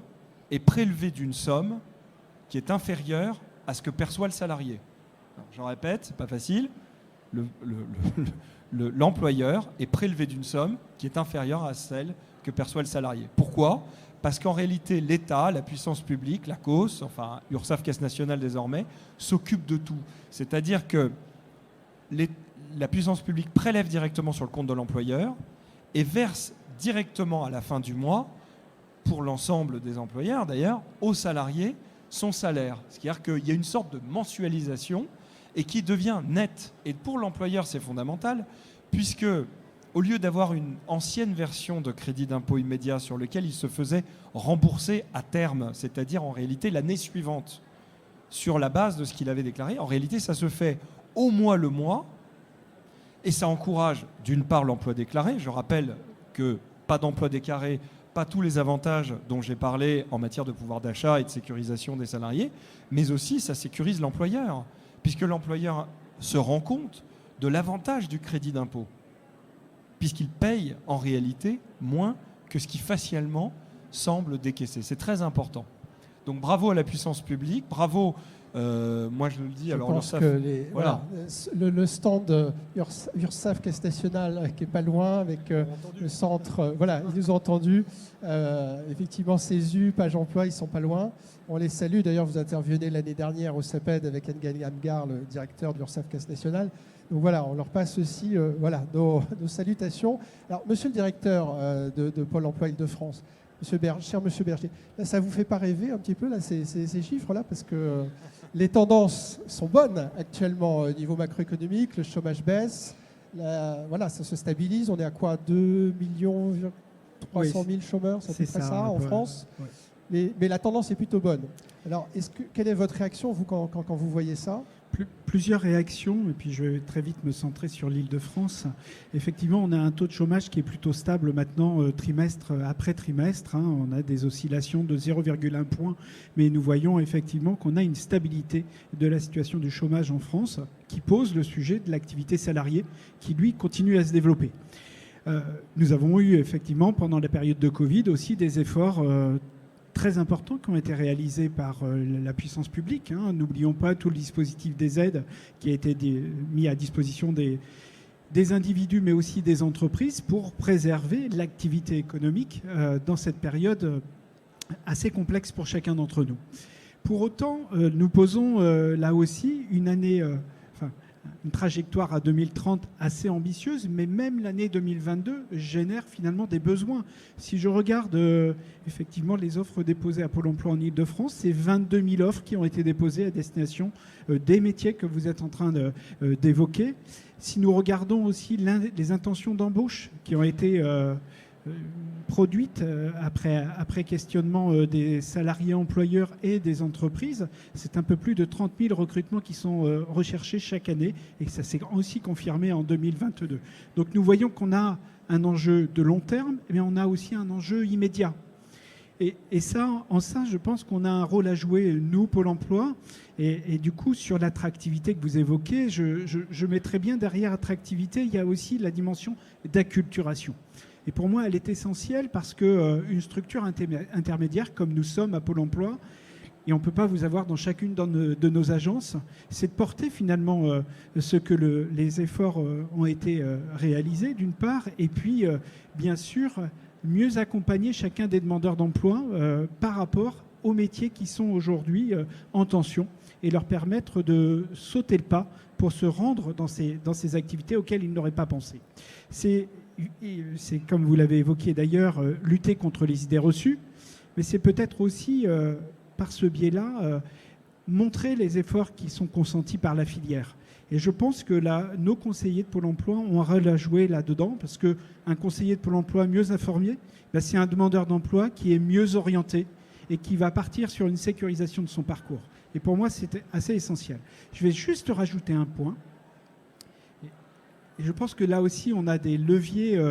est prélevé d'une somme qui est inférieure à ce que perçoit le salarié. J'en répète, c'est pas facile. L'employeur est prélevé d'une somme qui est inférieure à celle que perçoit le salarié. Pourquoi ? Parce qu'en réalité, l'État, la puissance publique, la CAUS, enfin URSSAF, Caisse nationale désormais, s'occupe de tout. C'est-à-dire que la puissance publique prélève directement sur le compte de l'employeur et verse directement à la fin du mois, pour l'ensemble des employeurs d'ailleurs, aux salariés son salaire. C'est-à-dire qu'il y a une sorte de mensualisation et qui devient nette. Et pour l'employeur, c'est fondamental, puisque au lieu d'avoir une ancienne version de crédit d'impôt immédiat sur lequel il se faisait rembourser à terme, c'est-à-dire en réalité l'année suivante, sur la base de ce qu'il avait déclaré, en réalité ça se fait au mois le mois, et ça encourage d'une part l'emploi déclaré. Je rappelle que pas d'emploi déclaré, pas tous les avantages dont j'ai parlé en matière de pouvoir d'achat et de sécurisation des salariés, mais aussi ça sécurise l'employeur, puisque l'employeur se rend compte de l'avantage du crédit d'impôt, puisqu'il paye en réalité moins que ce qui facialement semble décaisser. C'est très important. Donc bravo à la puissance publique, bravo, moi je le dis,
je
alors
pense
l'URSSAF,
que
voilà.
le stand URSSAF Caisse nationale qui est pas loin avec le centre, voilà, ils nous ont entendus. Effectivement, CESU, Page Emploi, ils sont pas loin. On les salue. D'ailleurs, vous intervenez l'année dernière au CEPED avec Engali Amgar, le directeur de l'URSSAF Caisse nationale. Donc voilà, on leur passe aussi voilà, nos salutations. Alors, monsieur le directeur de Pôle emploi Île-de-France, cher monsieur Berger, là, ça vous fait pas rêver un petit peu là, ces chiffres-là, parce que les tendances sont bonnes actuellement au niveau macroéconomique, le chômage baisse, voilà, ça se stabilise. On est à quoi, 2 300 000 chômeurs, c'est ça en France. Ouais. Mais la tendance est plutôt bonne. Alors, quelle est votre réaction, vous, quand vous voyez ça ?
Plusieurs réactions, et puis je vais très vite me centrer sur l'Île-de-France. Effectivement, on a un taux de chômage qui est plutôt stable maintenant, trimestre après trimestre. On a des oscillations de 0,1 point, mais nous voyons effectivement qu'on a une stabilité de la situation du chômage en France qui pose le sujet de l'activité salariée qui, lui, continue à se développer. Nous avons eu effectivement, pendant la période de Covid, aussi des efforts très importants qui ont été réalisés par la puissance publique. N'oublions pas tout le dispositif des aides qui a été mis à disposition des individus, mais aussi des entreprises, pour préserver l'activité économique dans cette période assez complexe pour chacun d'entre nous. Pour autant, nous posons là aussi une trajectoire à 2030 assez ambitieuse, mais même l'année 2022 génère finalement des besoins. Si je regarde effectivement les offres déposées à Pôle emploi en Ile-de-France, c'est 22 000 offres qui ont été déposées à destination des métiers que vous êtes en train d'évoquer. Si nous regardons aussi les intentions d'embauche qui ont été produites après questionnement des salariés employeurs et des entreprises, c'est un peu plus de 30 000 recrutements qui sont recherchés chaque année, et ça s'est aussi confirmé en 2022. Donc nous voyons qu'on a un enjeu de long terme, mais on a aussi un enjeu immédiat. Et ça, je pense qu'on a un rôle à jouer, nous, Pôle emploi. Et du coup, sur l'attractivité que vous évoquez, je mettrais bien derrière attractivité, il y a aussi la dimension d'acculturation. Et pour moi, elle est essentielle parce qu'une structure intermédiaire, comme nous sommes à Pôle emploi, et on ne peut pas vous avoir dans chacune de nos agences, c'est de porter finalement ce que les efforts ont été réalisés, d'une part, et puis, bien sûr, mieux accompagner chacun des demandeurs d'emploi par rapport aux métiers qui sont aujourd'hui en tension, et leur permettre de sauter le pas pour se rendre dans ces activités auxquelles ils n'auraient pas pensé. C'est comme vous l'avez évoqué d'ailleurs, lutter contre les idées reçues, mais c'est peut-être aussi, par ce biais-là, montrer les efforts qui sont consentis par la filière. Et je pense que nos conseillers de Pôle emploi ont un rôle à jouer là-dedans, parce qu'un conseiller de Pôle emploi mieux informé, c'est un demandeur d'emploi qui est mieux orienté et qui va partir sur une sécurisation de son parcours. Et pour moi, c'est assez essentiel. Je vais juste rajouter un point. Et je pense que là aussi, on a des leviers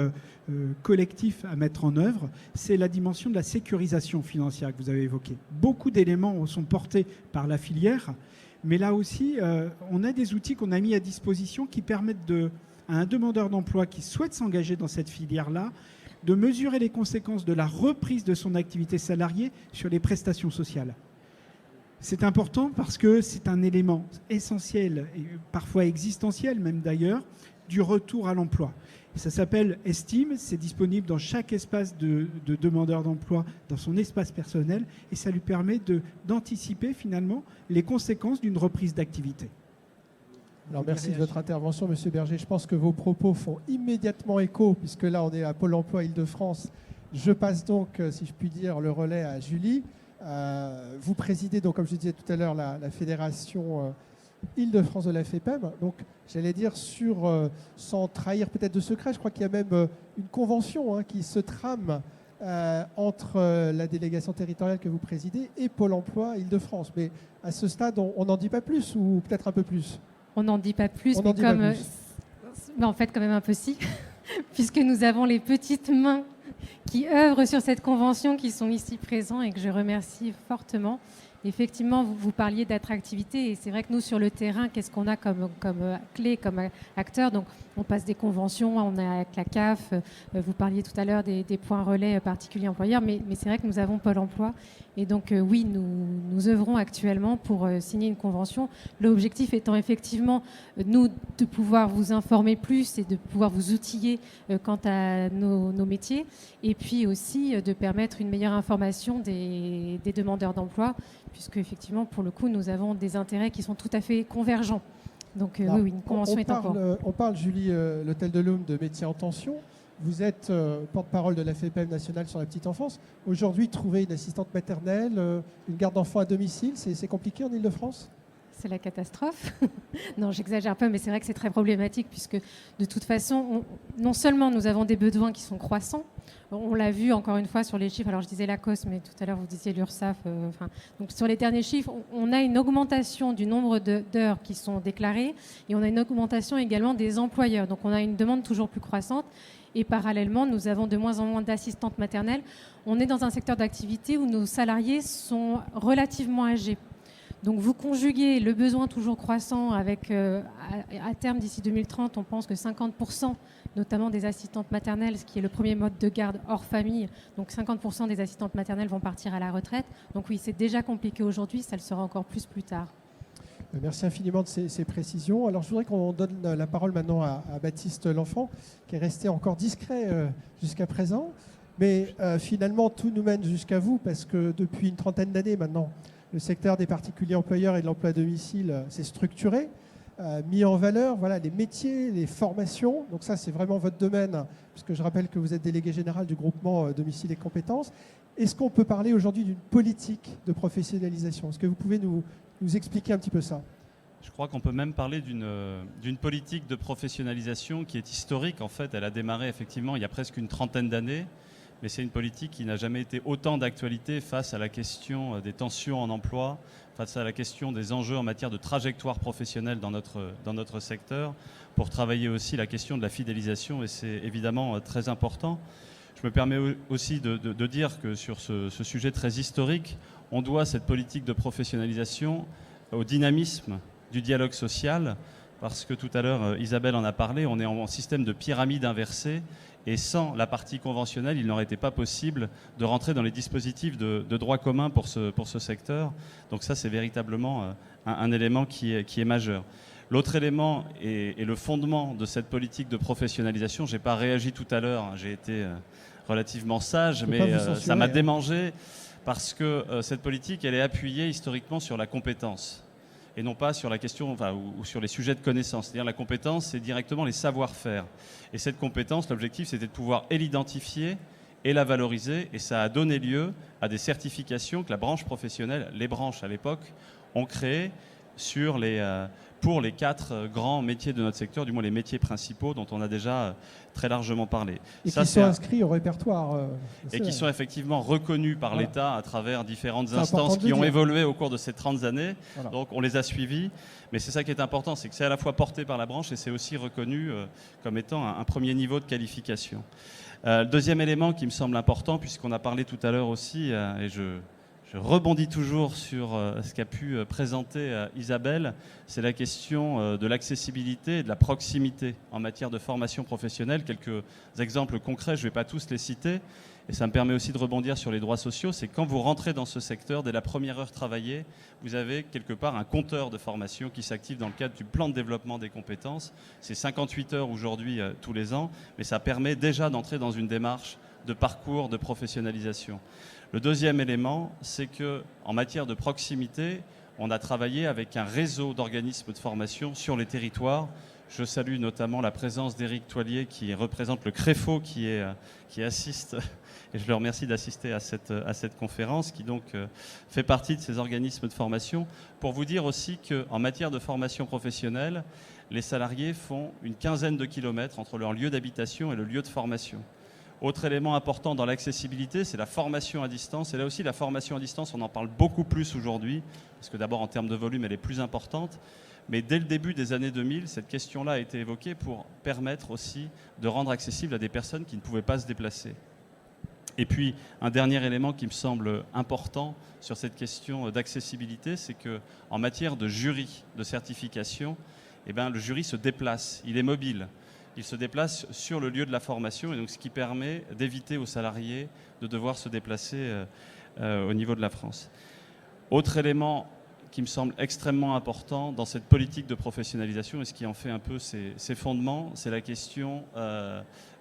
collectifs à mettre en œuvre. C'est la dimension de la sécurisation financière que vous avez évoquée. Beaucoup d'éléments sont portés par la filière, mais là aussi, on a des outils qu'on a mis à disposition qui permettent à un demandeur d'emploi qui souhaite s'engager dans cette filière-là de mesurer les conséquences de la reprise de son activité salariée sur les prestations sociales. C'est important parce que c'est un élément essentiel, et parfois existentiel même d'ailleurs, du retour à l'emploi. Ça s'appelle Estime, c'est disponible dans chaque espace de demandeur d'emploi, dans son espace personnel, et ça lui permet d'anticiper finalement les conséquences d'une reprise d'activité.
Alors merci de votre intervention, Monsieur Berger. Je pense que vos propos font immédiatement écho, puisque là on est à Pôle emploi Île-de-France. Je passe donc, si je puis dire, le relais à Julie. Vous présidez donc, comme je disais tout à l'heure, la fédération Île-de-France de la FEPEM. Donc j'allais dire, sans trahir peut-être de secret, je crois qu'il y a même une convention qui se trame entre la délégation territoriale que vous présidez et Pôle emploi Île-de-France. Mais à ce stade, on n'en dit pas plus, ou peut-être un peu plus?
On n'en dit pas plus, mais en fait quand même un peu si, puisque nous avons les petites mains qui œuvrent sur cette convention, qui sont ici présents et que je remercie fortement. Effectivement, vous parliez d'attractivité, et c'est vrai que nous, sur le terrain, qu'est-ce qu'on a comme clé, comme acteur? Donc, on passe des conventions, on est avec la CAF, vous parliez tout à l'heure des points relais particuliers employeurs, mais c'est vrai que nous avons Pôle emploi, et donc oui, nous œuvrons actuellement pour signer une convention. L'objectif étant effectivement, nous, de pouvoir vous informer plus et de pouvoir vous outiller quant à nos métiers, et puis aussi de permettre une meilleure information des demandeurs d'emploi, puisque effectivement, pour le coup, nous avons des intérêts qui sont tout à fait convergents. Donc oui, une convention est en cours.
On parle, Julie Leteldelhomme, de métiers en tension. Vous êtes porte-parole de la FEPEM nationale sur la petite enfance. Aujourd'hui, trouver une assistante maternelle, une garde d'enfants à domicile, c'est compliqué en Île-de-France ?
C'est la catastrophe. Non, j'exagère pas, mais c'est vrai que c'est très problématique, puisque de toute façon, non seulement nous avons des besoins qui sont croissants, on l'a vu encore une fois sur les chiffres, alors je disais l'ACOS, mais tout à l'heure vous disiez l'URSSAF, donc sur les derniers chiffres, on a une augmentation du nombre d'heures qui sont déclarées, et on a une augmentation également des employeurs, donc on a une demande toujours plus croissante, et parallèlement, nous avons de moins en moins d'assistantes maternelles. On est dans un secteur d'activité où nos salariés sont relativement âgés. Donc vous conjuguez le besoin toujours croissant avec, à terme d'ici 2030, on pense que 50%, notamment des assistantes maternelles, ce qui est le premier mode de garde hors famille, donc 50% des assistantes maternelles vont partir à la retraite. Donc oui, c'est déjà compliqué aujourd'hui, ça le sera encore plus tard.
Merci infiniment de ces précisions. Alors je voudrais qu'on donne la parole maintenant à Baptiste L'Enfant, qui est resté encore discret jusqu'à présent. Mais finalement, tout nous mène jusqu'à vous, parce que depuis une trentaine d'années maintenant, le secteur des particuliers employeurs et de l'emploi à domicile s'est structuré, mis en valeur, voilà, les métiers, les formations. Donc ça, c'est vraiment votre domaine, puisque je rappelle que vous êtes délégué général du groupement Domicile et Compétences. Est-ce qu'on peut parler aujourd'hui d'une politique de professionnalisation? Est-ce que vous pouvez nous expliquer un petit peu ça?
Je crois qu'on peut même parler d'une politique de professionnalisation qui est historique. En fait, elle a démarré effectivement il y a presque une trentaine d'années, mais c'est une politique qui n'a jamais été autant d'actualité face à la question des tensions en emploi, face à la question des enjeux en matière de trajectoire professionnelle dans notre secteur, pour travailler aussi la question de la fidélisation, et c'est évidemment très important. Je me permets aussi de dire que sur ce sujet très historique, on doit cette politique de professionnalisation au dynamisme du dialogue social, parce que tout à l'heure, Isabelle en a parlé, on est en système de pyramide inversée, et sans la partie conventionnelle, il n'aurait été pas possible de rentrer dans les dispositifs de droit commun pour ce secteur. Donc ça, c'est véritablement un élément qui est majeur. L'autre élément et le fondement de cette politique de professionnalisation, je n'ai pas réagi tout à l'heure, j'ai été relativement sage, mais ça m'a démangé, parce que cette politique, elle est appuyée historiquement sur la compétence, et non pas sur la question, ou sur les sujets de connaissance. C'est-à-dire la compétence, c'est directement les savoir-faire. Et cette compétence, l'objectif, c'était de pouvoir l'identifier et la valoriser, et ça a donné lieu à des certifications que la branche professionnelle, les branches à l'époque, ont créées pour les 4 grands métiers de notre secteur, du moins les métiers principaux dont on a déjà très largement parlé.
Et qui sont inscrits au répertoire.
Et qui sont effectivement reconnus par l'État à travers différentes instances qui ont évolué au cours de ces 30 années. Voilà. Donc on les a suivis. Mais c'est ça qui est important, c'est que c'est à la fois porté par la branche et c'est aussi reconnu comme étant un premier niveau de qualification. Le deuxième élément qui me semble important, puisqu'on a parlé tout à l'heure aussi, et je rebondis toujours sur ce qu'a pu présenter Isabelle, c'est la question de l'accessibilité et de la proximité en matière de formation professionnelle. Quelques exemples concrets, je ne vais pas tous les citer, et ça me permet aussi de rebondir sur les droits sociaux. C'est quand vous rentrez dans ce secteur, dès la première heure travaillée, vous avez quelque part un compteur de formation qui s'active dans le cadre du plan de développement des compétences. C'est 58 heures aujourd'hui tous les ans, mais ça permet déjà d'entrer dans une démarche de parcours de professionnalisation. Le deuxième élément, c'est qu'en matière de proximité, on a travaillé avec un réseau d'organismes de formation sur les territoires. Je salue notamment la présence d'Éric Toilier qui représente le CREFO qui assiste, et je le remercie d'assister à cette conférence, qui donc fait partie de ces organismes de formation, pour vous dire aussi qu'en matière de formation professionnelle, les salariés font une quinzaine de kilomètres entre leur lieu d'habitation et le lieu de formation. Autre élément important dans l'accessibilité, c'est la formation à distance. Et là aussi, la formation à distance, on en parle beaucoup plus aujourd'hui, parce que d'abord, en termes de volume, elle est plus importante. Mais dès le début des années 2000, cette question-là a été évoquée pour permettre aussi de rendre accessible à des personnes qui ne pouvaient pas se déplacer. Et puis, un dernier élément qui me semble important sur cette question d'accessibilité, c'est qu'en matière de jury de certification, le jury se déplace, il est mobile. Il se déplace sur le lieu de la formation, et donc ce qui permet d'éviter aux salariés de devoir se déplacer au niveau de la France. Autre élément qui me semble extrêmement important dans cette politique de professionnalisation, et ce qui en fait un peu ses fondements, c'est la question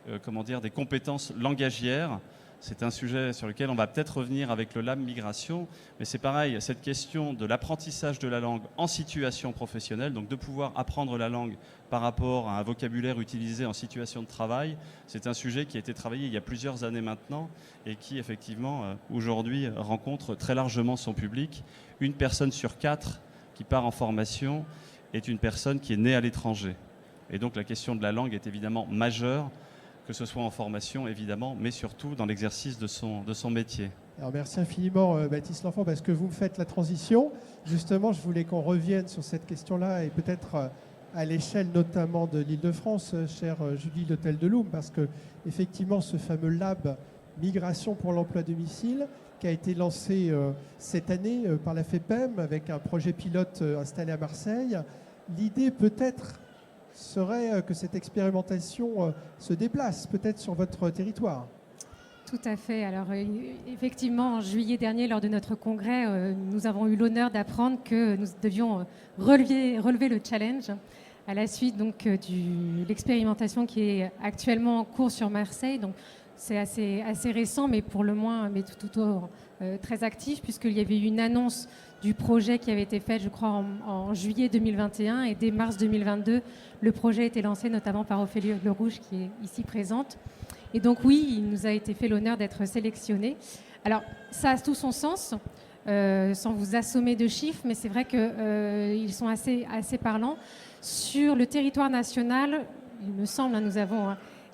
des compétences langagières. C'est un sujet sur lequel on va peut-être revenir avec le LAM Migration, mais c'est pareil, cette question de l'apprentissage de la langue en situation professionnelle, donc de pouvoir apprendre la langue par rapport à un vocabulaire utilisé en situation de travail, c'est un sujet qui a été travaillé il y a plusieurs années maintenant et qui effectivement aujourd'hui rencontre très largement son public. Une personne sur 4 qui part en formation est une personne qui est née à l'étranger. Et donc la question de la langue est évidemment majeure, que ce soit en formation, évidemment, mais surtout dans l'exercice de son métier.
Alors merci infiniment, Baptiste L'Enfant, parce que vous me faites la transition. Justement, je voulais qu'on revienne sur cette question-là, et peut-être à l'échelle notamment de l'Île-de-France, chère Julie Letel-Deloum, parce que effectivement, ce fameux lab Migration pour l'emploi à domicile, qui a été lancé cette année par la FEPEM avec un projet pilote installé à Marseille. L'idée peut-être serait que cette expérimentation se déplace peut-être sur votre territoire.
Tout à fait. Alors effectivement, en juillet dernier, lors de notre congrès, nous avons eu l'honneur d'apprendre que nous devions relever le challenge à la suite donc, de l'expérimentation qui est actuellement en cours sur Marseille. Donc, c'est assez récent, mais pour le moins, mais tout très actif, puisqu'il y avait eu une annonce du projet qui avait été faite, je crois, en juillet 2021. Et dès mars 2022, le projet a été lancé, notamment par Ophélie Le Rouge, qui est ici présente. Et donc, oui, il nous a été fait l'honneur d'être sélectionnés. Alors, ça a tout son sens, sans vous assommer de chiffres, mais c'est vrai qu'ils sont assez parlants. Sur le territoire national, il me semble,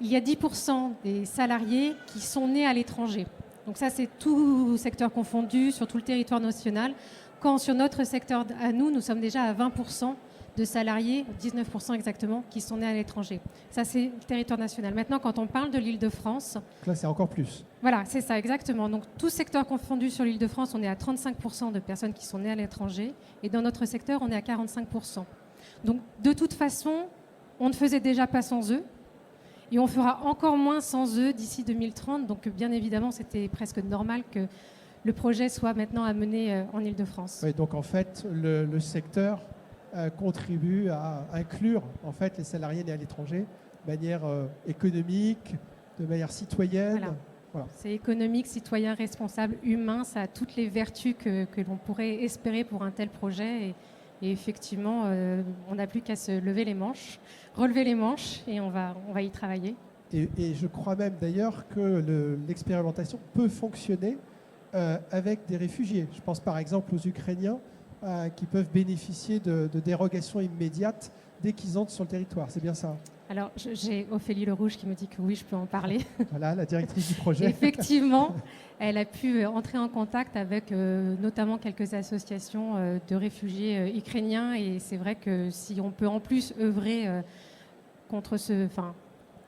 il y a 10% des salariés qui sont nés à l'étranger. Donc ça, c'est tout secteur confondu sur tout le territoire national. Quand sur notre secteur à nous sommes déjà à 20% de salariés, 19% exactement, qui sont nés à l'étranger. Ça, c'est le territoire national. Maintenant, quand on parle de l'Île-de-France...
Là, c'est encore plus.
Voilà, c'est ça, exactement. Donc, tout secteur confondu sur l'Île-de-France, on est à 35% de personnes qui sont nées à l'étranger. Et dans notre secteur, on est à 45%. Donc, de toute façon, on ne faisait déjà pas sans eux. Et on fera encore moins sans eux d'ici 2030. Donc, bien évidemment, c'était presque normal que le projet soit maintenant amené en Île-de-France.
Oui, donc, en fait, le secteur contribue à inclure en fait, les salariés nés à l'étranger de manière économique, de manière citoyenne.
Voilà. C'est économique, citoyen, responsable, humain. Ça a toutes les vertus que l'on pourrait espérer pour un tel projet. Et effectivement, on n'a plus qu'à se relever les manches et on va y travailler.
Et je crois même d'ailleurs que l'expérimentation peut fonctionner avec des réfugiés. Je pense par exemple aux Ukrainiens qui peuvent bénéficier de dérogations immédiates dès qu'ils entrent sur le territoire. C'est bien ça?
Alors, j'ai Ophélie Le Rouge qui me dit que oui, je peux en parler.
Voilà, la directrice du projet.
Effectivement, elle a pu entrer en contact avec notamment quelques associations de réfugiés ukrainiens. Et c'est vrai que si on peut en plus œuvrer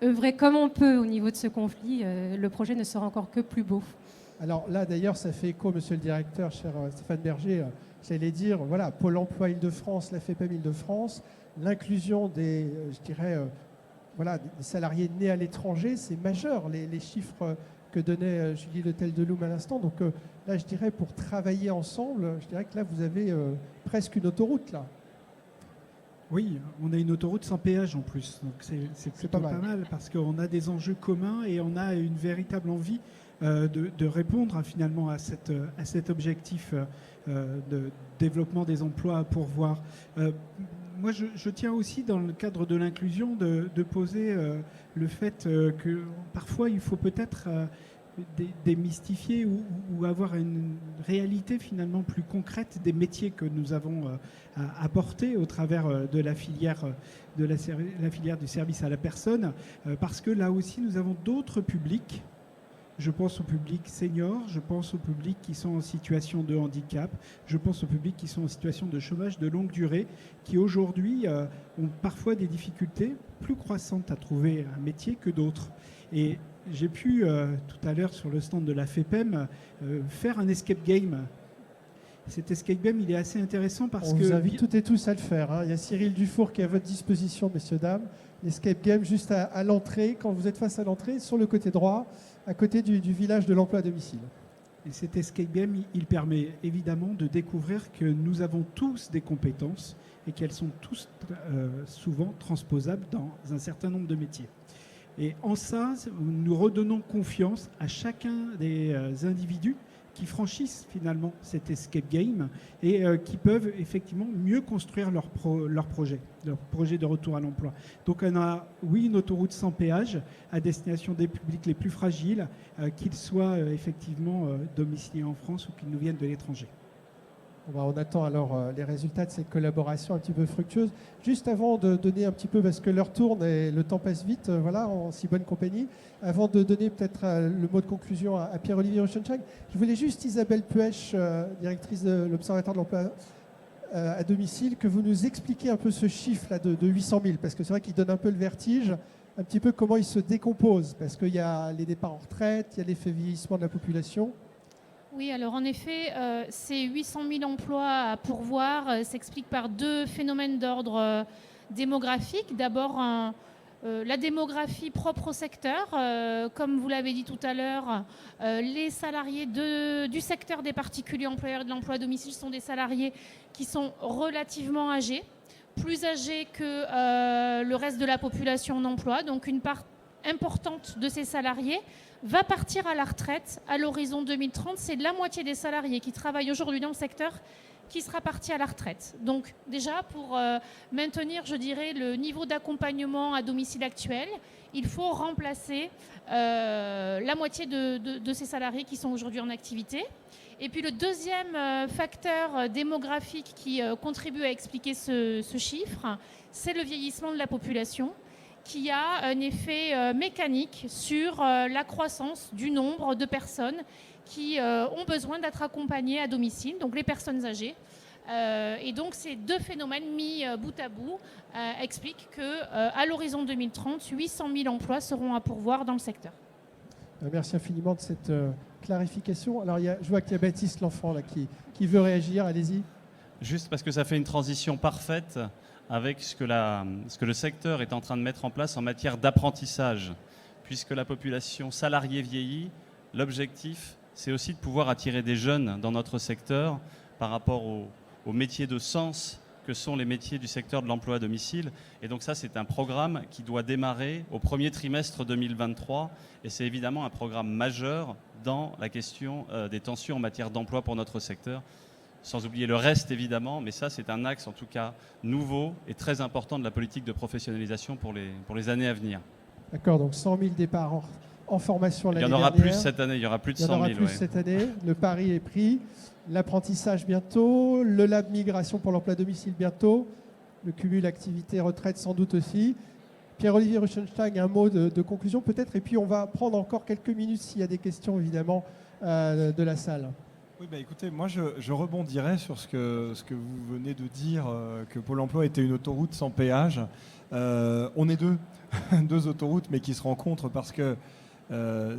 œuvrer comme on peut au niveau de ce conflit, le projet ne sera encore que plus beau. Alors
là, d'ailleurs, ça fait écho, monsieur le directeur, cher Stéphane Berger. J'allais dire, voilà, Pôle emploi Île-de-France, la FEPEM Île-de-France, l'inclusion des salariés nés à l'étranger, c'est majeur, les chiffres que donnait Julie Letel-Deloum à l'instant. Donc là, je dirais, pour travailler ensemble, je dirais que là, vous avez presque une autoroute, là.
Oui, on a une autoroute sans péage en plus, donc c'est plutôt pas mal parce qu'on a des enjeux communs et on a une véritable envie de répondre finalement à cet objectif de développement des emplois à pourvoir. Moi, je tiens aussi, dans le cadre de l'inclusion, de poser le fait que parfois, il faut peut-être démystifier ou avoir une réalité finalement plus concrète des métiers que nous avons apportés au travers de la filière du service à la personne, parce que là aussi, nous avons d'autres publics. Je pense au public senior, je pense aux publics qui sont en situation de handicap, je pense aux publics qui sont en situation de chômage de longue durée, qui aujourd'hui ont parfois des difficultés plus croissantes à trouver un métier que d'autres. Et j'ai pu, tout à l'heure sur le stand de la FEPEM, faire un escape game. Cet escape game, il est assez intéressant parce que...
On vous invite toutes et tous à le faire. Hein. Il y a Cyril Dufour qui est à votre disposition, messieurs, dames. L'escape game, juste à l'entrée, quand vous êtes face à l'entrée, sur le côté droit, à côté du village de l'emploi à domicile.
Et cet escape game, il permet évidemment de découvrir que nous avons tous des compétences et qu'elles sont tous souvent transposables dans un certain nombre de métiers. Et en ça, nous redonnons confiance à chacun des individus qui franchissent finalement cet escape game et qui peuvent effectivement mieux construire leur projet de retour à l'emploi. Donc on a, oui, une autoroute sans péage à destination des publics les plus fragiles, qu'ils soient effectivement domiciliés en France ou qu'ils nous viennent de l'étranger.
On attend alors les résultats de cette collaboration un petit peu fructueuse. Juste avant de donner un petit peu, parce que l'heure tourne et le temps passe vite, voilà, en si bonne compagnie, avant de donner peut-être le mot de conclusion à Pierre-Olivier Rochenschlag, je voulais juste, Isabelle Puech, directrice de l'Observatoire de l'emploi à domicile, que vous nous expliquiez un peu ce chiffre-là de 800 000, parce que c'est vrai qu'il donne un peu le vertige. un petit peu comment il se décompose, parce qu'il y a les départs en retraite, il y a l'effet vieillissement de la population.
Oui, alors en effet, ces 800 000 emplois à pourvoir s'expliquent par deux phénomènes d'ordre démographique. D'abord, la démographie propre au secteur. Comme vous l'avez dit tout à l'heure, les salariés du secteur des particuliers employeurs et de l'emploi à domicile sont des salariés qui sont relativement âgés, plus âgés que le reste de la population en emploi. Donc une part importante de ces salariés va partir à la retraite à l'horizon 2030. C'est la moitié des salariés qui travaillent aujourd'hui dans le secteur qui sera partie à la retraite. Donc déjà, pour maintenir, je dirais, le niveau d'accompagnement à domicile actuel, il faut remplacer la moitié de ces salariés qui sont aujourd'hui en activité. Et puis le deuxième facteur démographique qui contribue à expliquer ce chiffre, c'est le vieillissement de la population, qui a un effet mécanique sur la croissance du nombre de personnes qui ont besoin d'être accompagnées à domicile, donc les personnes âgées. Et donc ces deux phénomènes mis bout à bout expliquent qu'à l'horizon 2030, 800 000 emplois seront à pourvoir dans le secteur.
Merci infiniment de cette clarification. Alors je vois qu'il y a Baptiste L'Enfant là, qui veut réagir, allez-y.
Juste parce que ça fait une transition parfaite avec ce que le secteur est en train de mettre en place en matière d'apprentissage. Puisque la population salariée vieillit, l'objectif, c'est aussi de pouvoir attirer des jeunes dans notre secteur par rapport aux métiers de sens que sont les métiers du secteur de l'emploi à domicile. Et donc ça, c'est un programme qui doit démarrer au premier trimestre 2023. Et c'est évidemment un programme majeur dans la question des tensions en matière d'emploi pour notre secteur. Sans oublier le reste, évidemment, mais ça, c'est un axe, en tout cas, nouveau et très important de la politique de professionnalisation pour les années à venir.
D'accord, donc 100 000 départs en formation l'année dernière.
Il y en aura plus cette année, il y aura plus de 100 000.
Il y en aura plus cette année, le pari est pris. L'apprentissage bientôt, le lab migration pour l'emploi à domicile bientôt, le cumul activité-retraite sans doute aussi. Pierre-Olivier Ruchenstein, un mot de conclusion peut-être, et puis on va prendre encore quelques minutes s'il y a des questions évidemment de la salle.
Oui, écoutez, moi je rebondirais sur ce que vous venez de dire, que Pôle emploi était une autoroute sans péage. On est deux autoroutes, mais qui se rencontrent parce que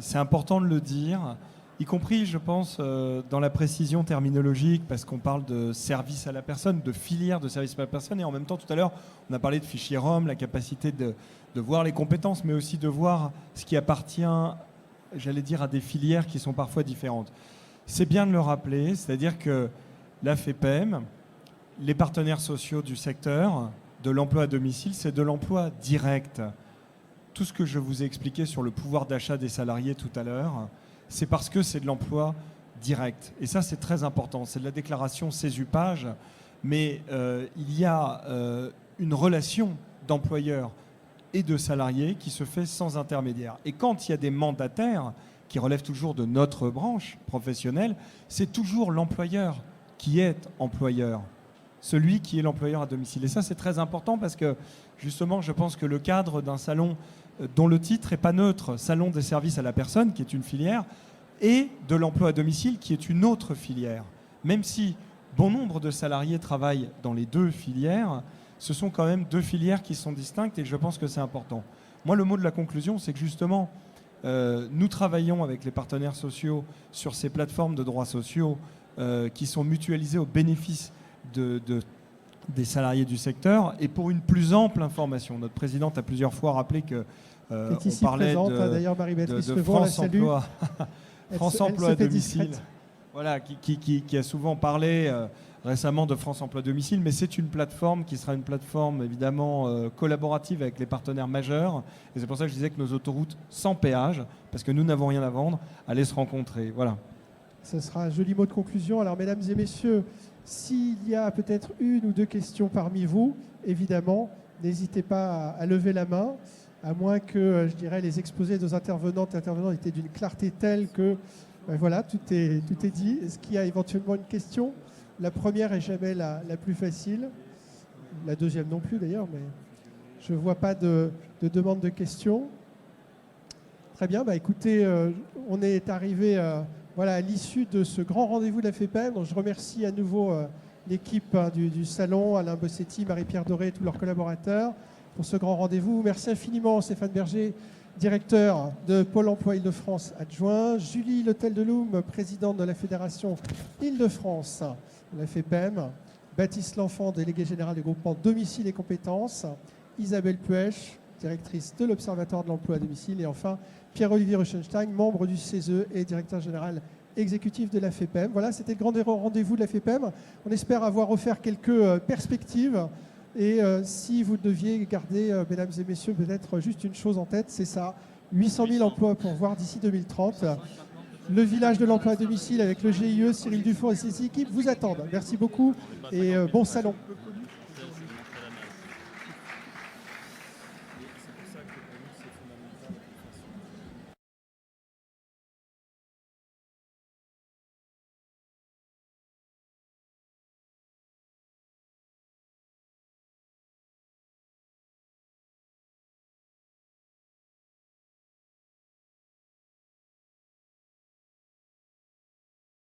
c'est important de le dire, y compris, je pense, dans la précision terminologique, parce qu'on parle de service à la personne, de filière de service à la personne, et en même temps, tout à l'heure, on a parlé de fichier ROM, la capacité de voir les compétences, mais aussi de voir ce qui appartient, j'allais dire, à des filières qui sont parfois différentes. C'est bien de le rappeler, c'est-à-dire que la FEPEM, les partenaires sociaux du secteur de l'emploi à domicile, c'est de l'emploi direct. Tout ce que je vous ai expliqué sur le pouvoir d'achat des salariés tout à l'heure, c'est parce que c'est de l'emploi direct. Et ça, c'est très important. C'est de la déclaration CESUPAGE, mais il y a une relation d'employeur et de salariés qui se fait sans intermédiaire. Et quand il y a des mandataires qui relèvent toujours de notre branche professionnelle, c'est toujours l'employeur qui est employeur, celui qui est l'employeur à domicile. Et ça, c'est très important parce que, justement, je pense que le cadre d'un salon dont le titre n'est pas neutre, Salon des services à la personne, qui est une filière, et de l'emploi à domicile, qui est une autre filière. Même si bon nombre de salariés travaillent dans les deux filières, ce sont quand même deux filières qui sont distinctes et je pense que c'est important. Moi, le mot de la conclusion, c'est que justement, nous travaillons avec les partenaires sociaux sur ces plateformes de droits sociaux qui sont mutualisées au bénéfice des salariés du secteur et pour une plus ample information. Notre présidente a plusieurs fois rappelé que on parlait de France Emploi, France Emploi à domicile, voilà, qui a souvent parlé récemment de France Emploi Domicile, mais c'est une plateforme qui sera une plateforme évidemment collaborative avec les partenaires majeurs. Et c'est pour ça que je disais que nos autoroutes sans péage, parce que nous n'avons rien à vendre, allaient se rencontrer. Voilà.
Ce sera un joli mot de conclusion. Alors, mesdames et messieurs, s'il y a peut-être une ou deux questions parmi vous, évidemment, n'hésitez pas à lever la main, à moins que, je dirais, les exposés de nos intervenantes et intervenants étaient d'une clarté telle que, voilà, tout est dit. Est-ce qu'il y a éventuellement une question ? La première est jamais la plus facile. La deuxième non plus, d'ailleurs, mais je ne vois pas de demande de questions. Très bien, écoutez, on est arrivé à l'issue de ce grand rendez-vous de la FEPEM. Donc, je remercie à nouveau l'équipe du salon, Alain Bossetti, Marie-Pierre Doré et tous leurs collaborateurs. pour ce grand rendez-vous. Merci infiniment Stéphane Berger, directeur de Pôle emploi Île-de-France adjoint, Julie Letel-Deloum, présidente de la Fédération Île-de-France, la FEPEM, Baptiste L'Enfant, délégué général du groupement Domicile et Compétences, Isabelle Puech, directrice de l'Observatoire de l'emploi à domicile, et enfin Pierre-Olivier Ruchenstein, membre du CESE et directeur général exécutif de la FEPEM. Voilà, c'était le grand rendez-vous de la FEPEM. On espère avoir offert quelques perspectives. Et si vous deviez garder, mesdames et messieurs, peut-être juste une chose en tête, c'est ça, 800 000 emplois pour voir d'ici 2030. Le village de l'emploi à domicile avec le GIE, Cyril Dufour et ses équipes vous attendent. Merci beaucoup et bon salon.